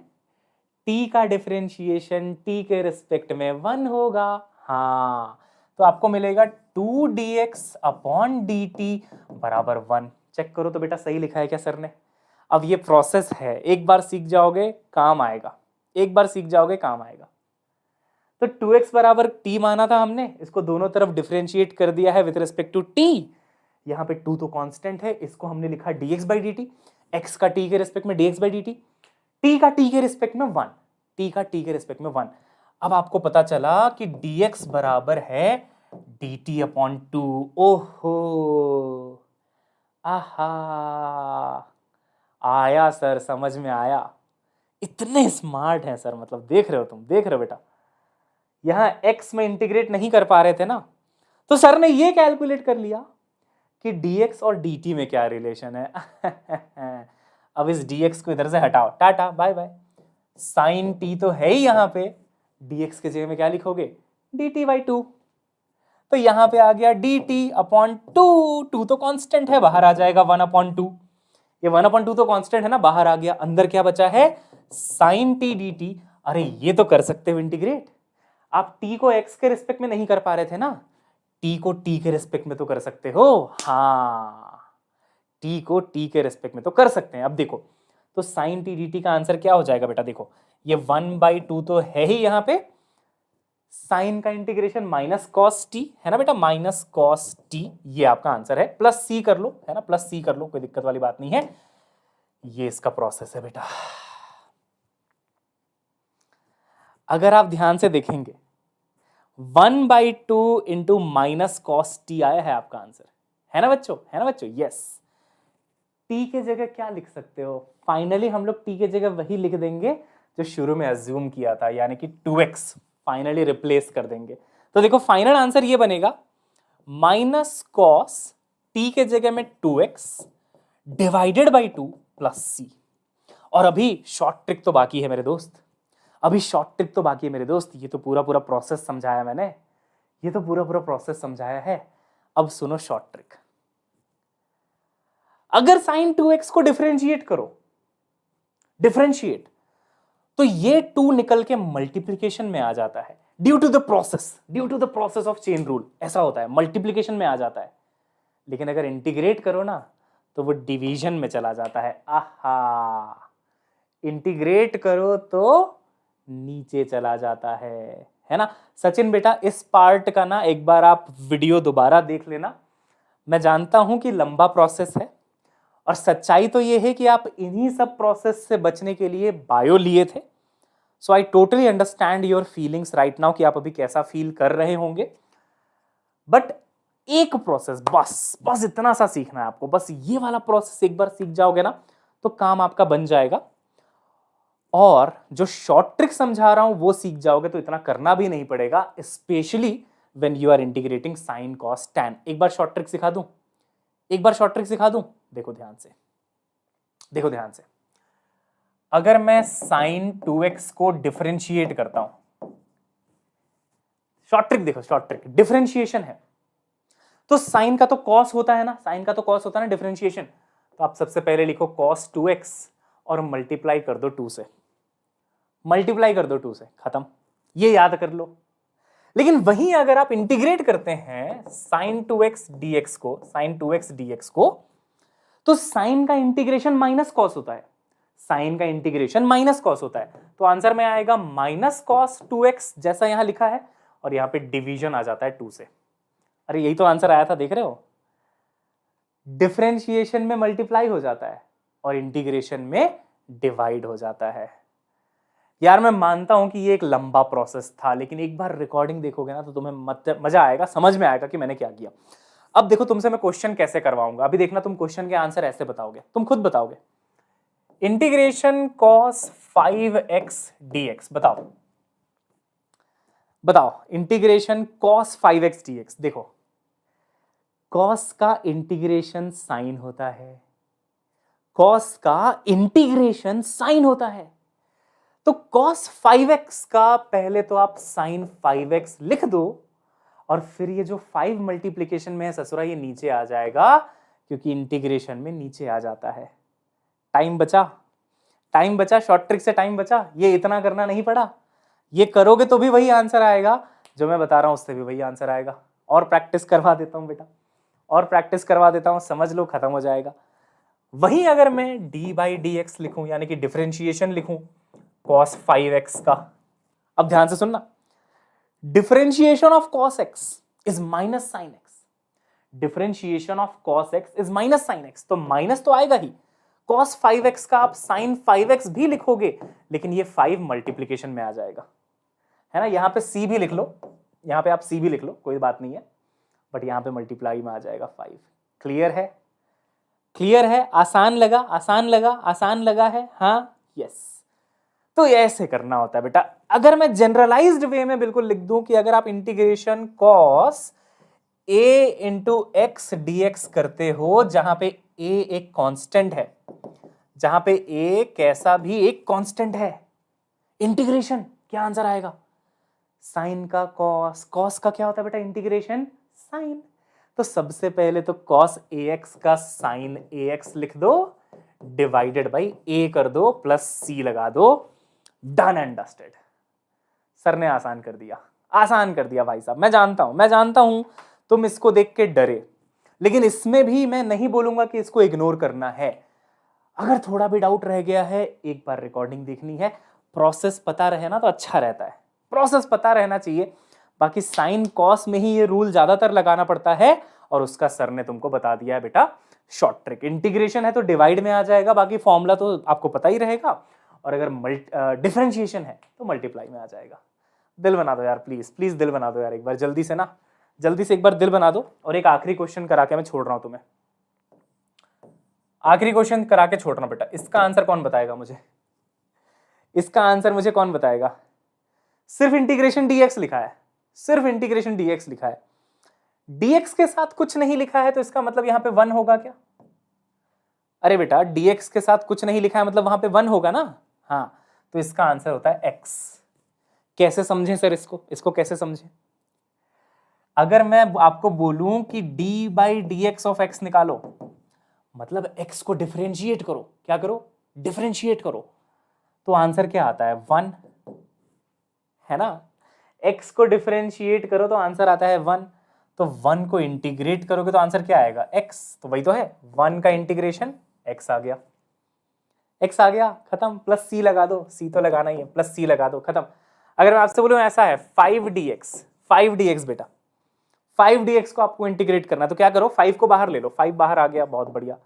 t का डिफरेंशिएशन t के रेस्पेक्ट में 1 होगा। हाँ, तो आपको मिलेगा 2dx अपॉन dt बराबर 1। चेक करो तो बेटा सही लिखा है क्या सर ने? अब ये प्रोसेस है, एक बार सीख जाओगे काम आएगा, एक बार सीख जाओगे काम आएगा। तो 2x बराबर t माना था हमने, इसको दोनों तरफ डिफरेंशिएट कर दिया है विद रिस्पेक्ट टू t। यहाँ पे 2 तो कांस्टेंट है, इसको हमने लिखा dx/dt, x का t के रिस्पेक्ट में dx/dt, t का t के रिस्पेक्ट में 1, t का t के रिस्पेक्ट में 1। अब आपको पता चला कि dx बराबर है dt अपॉन 2। ओहो, आहा, आया सर, समझ में आया। इतने स्मार्ट हैं सर, मतलब देख रहे हो तुम, देख रहे हो बेटा। यहां x में इंटीग्रेट नहीं कर पा रहे थे ना, तो सर ने ये कैलकुलेट कर लिया कि dx और dt में क्या रिलेशन है। अब इस dx को इधर से हटाओ, ta ta bye bye. Sine t तो है ही यहां पे, dx के जगह में क्या लिखोगे? dt/2। तो यहां पे आ गया dt अपॉन 2, 2 तो कांस्टेंट है, बाहर आ जाएगा 1/2। ये 1/2 तो कांस्टेंट है ना, बाहर आ गया, अंदर क्या बचा है? Sine t dt। अरे ये तो कर सकते हो इंटीग्रेट। आप t को x के रिस्पेक्ट में नहीं कर पा रहे थे ना, t को t के रिस्पेक्ट में तो कर सकते हो। हाँ, t को t के रिस्पेक्ट में तो कर सकते हैं। अब देखो तो sin t dt का आंसर क्या हो जाएगा बेटा? देखो ये 1/2 तो है ही यहां पे, साइन का इंटीग्रेशन माइनस कॉस टी, है ना बेटा, माइनस कॉस टी, ये आपका आंसर है। प्लस सी कर लो, है ना, प्लस सी कर लो, कोई दिक्कत वाली बात नहीं है। ये इसका प्रोसेस है बेटा। अगर आप ध्यान से देखेंगे 1/2 इंटू माइनस कॉस टी आया है आपका आंसर, है ना बच्चों, है ना बच्चों, यस। टी के जगह क्या लिख सकते हो? फाइनली हम लोग टी के जगह वही लिख देंगे जो शुरू में अज्यूम किया था, यानी कि 2x फाइनली रिप्लेस कर देंगे। तो देखो फाइनल आंसर ये बनेगा माइनस कॉस टी के जगह में 2x डिवाइडेड बाई 2 प्लस सी। और अभी शॉर्ट ट्रिक तो बाकी है मेरे दोस्त, अभी शॉर्ट ट्रिक तो बाकी है मेरे दोस्त। ये तो पूरा पूरा प्रोसेस समझाया मैंने, ये तो पूरा पूरा प्रोसेस समझाया है। अब सुनो शॉर्ट ट्रिक। अगर साइन 2x को डिफरेंशिएट करो, डिफरेंशिएट, तो ये 2 निकल के मल्टीप्लीकेशन में आ जाता है due to the process of chain rule. ऐसा होता है, मल्टीप्लीकेशन में आ जाता है। लेकिन अगर इंटीग्रेट करो ना तो वो डिवीजन में चला जाता है। आहा, इंटीग्रेट करो तो नीचे चला जाता है ना। सचिन बेटा इस पार्ट का ना एक बार आप वीडियो दोबारा देख लेना। मैं जानता हूं कि लंबा प्रोसेस है, और सच्चाई तो ये है कि आप इन्हीं सब प्रोसेस से बचने के लिए बायो लिए थे। So I totally understand your feelings right now कि आप अभी कैसा फील कर रहे होंगे। बट एक प्रोसेस बस इतना सा सीखना है आपको, बस ये वाला प्रोसेस एक बार सीख जाओगे ना तो काम आपका बन जाएगा। और जो शॉर्ट ट्रिक समझा रहा हूं वो सीख जाओगे तो इतना करना भी नहीं पड़ेगा, specially when you are integrating sine cos tan. एक बार शॉर्ट ट्रिक सिखा दूं, एक बार शॉर्ट ट्रिक सिखा दूं। देखो ध्यान से, देखो ध्यान से। अगर मैं साइन 2x को डिफरेंशिएट करता हूं, शॉर्ट ट्रिक देखो, शॉर्ट ट्रिक डिफरेंशिएशन है तो साइन का तो कॉस होता है ना, साइन का तो कॉस होता है ना डिफरेंशिएशन। तो आप सबसे पहले लिखो cos 2x और मल्टीप्लाई कर दो 2 से, मल्टीप्लाई कर दो 2 से, खत्म। ये याद कर लो। लेकिन वहीं अगर आप इंटीग्रेट करते हैं sin 2x dx को, sin 2x dx को, तो साइन का इंटीग्रेशन माइनस कॉस होता है, साइन का इंटीग्रेशन माइनस कॉस होता है। तो आंसर में आएगा माइनस कॉस 2x जैसा यहां लिखा है, और यहां पे डिवीजन आ जाता है 2 से। अरे यही तो आंसर आया था, देख रहे हो, डिफरेंशिएशन में मल्टीप्लाई हो जाता है और इंटीग्रेशन में डिवाइड हो जाता है। यार मैं मानता हूं कि ये एक लंबा प्रोसेस था, लेकिन एक बार रिकॉर्डिंग देखोगे ना तो तुम्हें मजा आएगा, समझ में आएगा कि मैंने क्या किया। अब देखो तुमसे मैं क्वेश्चन कैसे करवाऊंगा, अभी देखना तुम क्वेश्चन के आंसर ऐसे बताओगे, तुम खुद बताओगे। इंटीग्रेशन cos 5x dx, बताओ बताओ, इंटीग्रेशन cos 5x dx। देखो cos का इंटीग्रेशन साइन होता है, cos का इंटीग्रेशन साइन होता है, तो cos 5x का पहले तो आप sin 5x लिख दो, और फिर ये जो 5 मल्टीप्लीकेशन में है ससुरा ये नीचे आ जाएगा, क्योंकि इंटीग्रेशन में नीचे आ जाता है। टाइम बचा, टाइम बचा, शॉर्ट ट्रिक से टाइम बचा। ये इतना करना नहीं पड़ा, ये करोगे तो भी वही आंसर आएगा जो मैं बता रहा हूं, उससे भी वही आंसर आएगा। और प्रैक्टिस करवा देता हूं बेटा, और प्रैक्टिस करवा देता हूं, समझ लो खत्म हो जाएगा। वहीं अगर मैं d/dx लिखूं, यानी कि डिफरेंशिएशन लिखूं cos 5x का, अब ध्यान से सुनना, differentiation of cos x is minus sine x, differentiation of cos x is minus sine x, तो माइनस तो आएगा ही। cos 5x का आप sin 5x भी लिखोगे, लेकिन ये 5 मल्टीप्लीकेशन में आ जाएगा, है ना। यहां पे c भी लिख लो, यहां पे आप c भी लिख लो, कोई बात नहीं है, बट यहां पे मल्टीप्लाई में आ जाएगा 5। क्लियर है, क्लियर है, आसान लगा, आसान लगा, आसान लगा है, हाँ यस। तो ऐसे करना होता है बेटा। अगर मैं जनरलाइज्ड वे में बिल्कुल लिख दूं कि अगर आप integration cos a into x dx करते हो, जहां पे a एक कांस्टेंट है, जहां पे a कैसा भी एक कांस्टेंट है, इंटीग्रेशन क्या आंसर आएगा, साइन का cos, cos का क्या होता है बेटा, इंटीग्रेशन साइन। तो सबसे पहले तो cos ax का sin ax लिख दो, डिवाइडेड बाई a कर दो, प्लस c लगा दो, डन एंड डस्टेड। सर ने आसान कर दिया, आसान कर दिया भाई साहब। मैं जानता हूं तुम इसको देख के डरे, लेकिन इसमें भी मैं नहीं बोलूंगा कि इसको इग्नोर करना है। अगर थोड़ा भी डाउट रह गया है, एक बार रिकॉर्डिंग देखनी है। प्रोसेस पता रहे ना तो अच्छा रहता है, प्रोसेस पता रहना चाहिए। बाकी साइन कॉस में ही ये रूल ज्यादातर लगाना पड़ता है, और उसका सर ने तुमको बता दिया है बेटा शॉर्ट ट्रिक। इंटीग्रेशन है तो डिवाइड में आ जाएगा, बाकी फॉर्मूला तो आपको पता ही रहेगा, और अगर डिफरेंशिएशन है तो मल्टीप्लाई में आ जाएगा। दिल बना दो यार, प्लीज प्लीज दिल बना दो यार एक बार, जल्दी से ना, जल्दी से एक बार दिल बना दो। और एक आखिरी क्वेश्चन करा के मैं छोड़ रहा हूं तुम्हें, आखिरी क्वेश्चन करा के छोड़ रहा हूं बेटा। इसका आंसर कौन बताएगा मुझे? इसका आंसर मुझे कौन बताएगा? सिर्फ इंटीग्रेशन डीएक्स लिखा है, सिर्फ इंटीग्रेशन डीएक्स लिखा है, डीएक्स के साथ कुछ नहीं लिखा है, तो इसका मतलब यहां पे 1 होगा क्या? अरे बेटा डीएक्स के साथ कुछ नहीं लिखा है मतलब वहां पे 1 होगा ना। हाँ, तो इसका आंसर होता है x। कैसे समझें सर इसको? इसको कैसे समझें? अगर मैं आपको बोलूं कि d by d x of x निकालो, मतलब x को डिफरेंशिएट करो, क्या करो? डिफरेंशिएट करो, तो आंसर क्या आता है? 1, है ना। x को डिफरेंशिएट करो तो आंसर आता है 1, तो 1 को इंटीग्रेट करोगे तो आंसर क्या आएगा? x, तो वही तो है 1 का इंटीग्रेशन x आ गया, x आ गया, खत्म। प्लस c लगा दो, c तो लगाना ही है, प्लस c लगा दो, खत्म। अगर मैं आपसे बोलूं ऐसा है 5dx, 5dx बेटा, 5dx को आपको इंटीग्रेट करना है, तो क्या करो? 5 को बाहर ले लो, 5 बाहर आ गया, बहुत बढ़िया।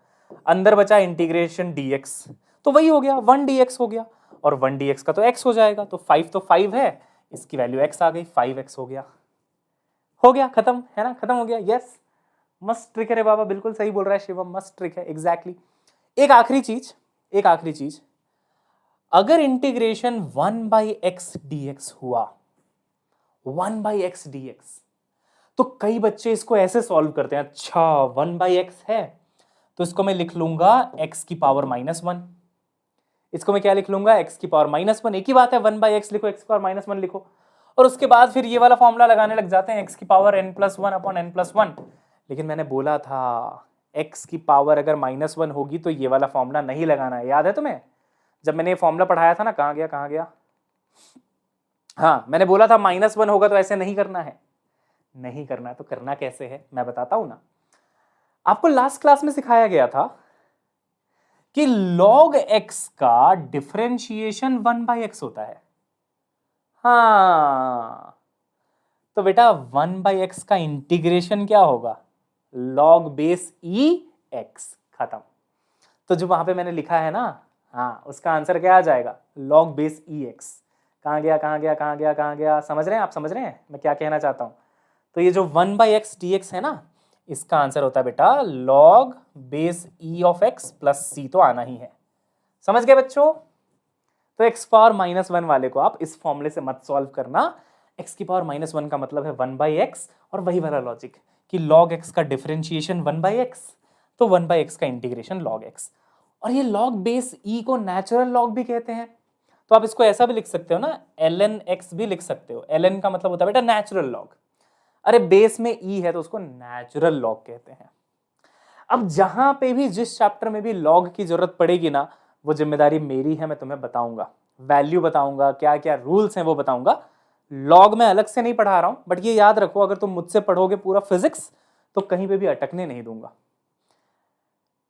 अंदर बचा इंटीग्रेशन dx, तो वही हो गया 1dx हो गया, और 1dx का तो x हो जाएगा, तो 5 तो 5 है, इसकी वैल्यू x आ गई, 5x हो गया, खत्म, है ना, खत्म हो गया। यस, मस्त ट्रिक है रे बाबा, बिल्कुल सही बोल रहा है शिवम, मस्त ट्रिक है, एग्जैक्टली। एक आखिरी चीज, अगर इंटीग्रेशन 1/x dx हुआ, 1/x dx, तो कई बच्चे इसको ऐसे सॉल्व करते हैं, अच्छा 1/x है तो इसको मैं लिख लूंगा x की पावर -1, इसको मैं क्या लिख लूंगा? x की पावर -1, एक ही बात है, 1/x लिखो, x की पावर -1 लिखो, और उसके बाद फिर ये वाला फॉर्मूला लगाने लग जाते हैं, x की पावर n+1 अपॉन n+1। लेकिन मैंने बोला था x की पावर अगर -1 होगी तो ये वाला फॉर्मूला नहीं लगाना है, याद है तुम्हें? जब मैंने ये फॉर्मूला पढ़ाया था ना, कहाँ गया? हाँ, मैंने बोला था -1 होगा तो ऐसे नहीं करना है, नहीं करना है, तो करना कैसे है मैं बताता हूं ना। आपको लास्ट क्लास में सिखाया गया था कि log x का डिफरेंशिएशन 1/x होता है। हाँ, तो बेटा 1/x का इंटीग्रेशन क्या होगा? log बेस e x, खत्म। तो जो वहां पे मैंने लिखा है ना, हाँ, उसका आंसर क्या आ जाएगा? log base e x। कहाँ गया? समझ रहे हैं आप? समझ रहे हैं मैं क्या कहना चाहता हूं? तो ये जो 1/x dx है ना, इसका आंसर होता है बेटा log base e of x plus c, तो आना ही है। समझ गए बच्चों? तो x पावर -1 वाले को आप इस फॉर्मूले से मत सॉल्व करना, x की पावर -1 का मतलब है 1/x, और वही वाला लॉजिक कि log x का डिफरेंशिएशन 1/x, तो 1/x का इंटीग्रेशन log x। और ये log बेस e को नेचुरल लॉग भी कहते हैं, तो आप इसको ऐसा भी लिख सकते हो ना, ln x भी लिख सकते हो। ln का मतलब होता है बेटा नेचुरल लॉग, अरे बेस में e है तो उसको नेचुरल लॉग कहते हैं। अब जहां पे भी जिस चैप्टर में भी लॉग की जरूरत पड़ेगी ना, वो जिम्मेदारी मेरी है, मैं तुम्हें बताऊंगा, वैल्यू बताऊंगा, क्या क्या रूल्स हैं वो बताऊंगा। लॉग मैं अलग से नहीं पढ़ा रहा हूं, बट ये याद रखो, अगर तुम मुझसे पढ़ोगे पूरा फिजिक्स तो कहीं पे भी अटकने नहीं दूंगा।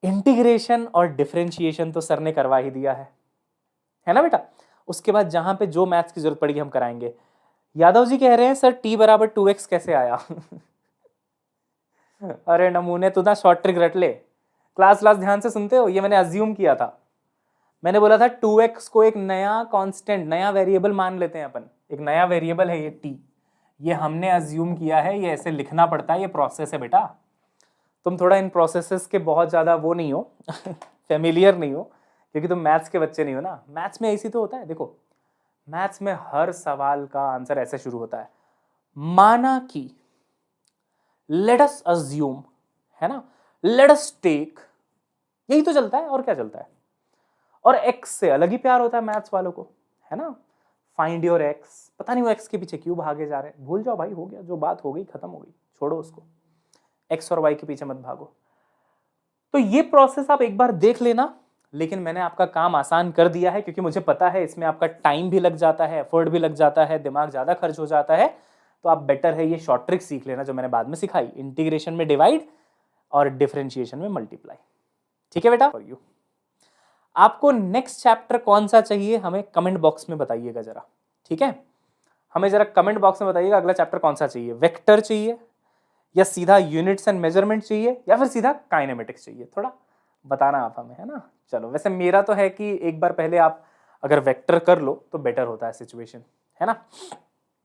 इंटीग्रेशन और डिफरेंशिएशन तो सर ने करवा ही दिया है ना बेटा। उसके बाद जहां पे जो मैथ्स की जरूरत पड़ेगी हम कराएंगे। यादव जी कह रहे हैं सर t बराबर 2x कैसे आया? अरे नमूने, तू ना शॉर्ट ट्रिक रट ले, क्लास ध्यान से सुनते हो? ये मैंने अज्यूम किया था, मैंने बोला था 2x को एक नया कांस्टेंट, नया वेरिएबल मान लेते हैं अपन, एक नया वेरिएबल है ये t, ये हमने अज्यूम किया है, ये ऐसे लिखना पड़ता है, ये प्रोसेस है बेटा। तुम थोड़ा इन प्रोसेसेस के बहुत ज़्यादा वो नहीं हो फेमिलियर नहीं हो, क्योंकि तुम मैथ्स के बच्चे नहीं हो ना। मैथ्स में ऐसी तो होता है, देखो मैथ्स में हर सवाल का आंसर ऐसे शुरू होता है, माना कि, लेट अस अज्यूम, है ना, लेट अस टेक, यही तो चलता है, और क्या चलता है। और एक्स से अलग ही प्यार होता है मैथ्स वालों को, है ना। फाइंड योर एक्स, पता नहीं वो एक्स के पीछे क्यों भागे जा रहे हैं, भूल जाओ भाई, हो गया जो बात हो गई खत्म हो गई, छोड़ो उसको, एक्स और वाई के पीछे मत भागो। तो ये प्रोसेस आप एक बार देख लेना, लेकिन मैंने आपका काम आसान कर दिया है, क्योंकि मुझे पता है इसमें आपका टाइम भी लग जाता है, एफर्ट भी लग जाता है, दिमाग ज़्यादा खर्च हो जाता है, तो आप बेटर है ये शॉर्ट ट्रिक सीख लेना जो मैंने बाद में सिखाई, इंटीग्रेशन में डिवाइड और डिफरेंशिएशन में मल्टीप्लाई। ठीक है बेटा? For you. आपको नेक्स्ट चैप्टर कौन सा चाहिए हमें कमेंट बॉक्स में बताइएगा जरा, ठीक है। हमें ज़रा कमेंट बॉक्स में बताइएगा अगला चैप्टर कौन सा चाहिए, वेक्टर चाहिए या सीधा यूनिट्स एंड मेजरमेंट चाहिए या फिर सीधा काइनेमेटिक्स चाहिए, थोड़ा बताना आप हमें, है ना। चलो वैसे मेरा तो है कि एक बार पहले आप अगर वेक्टर कर लो तो बेटर होता है सिचुएशन, है ना।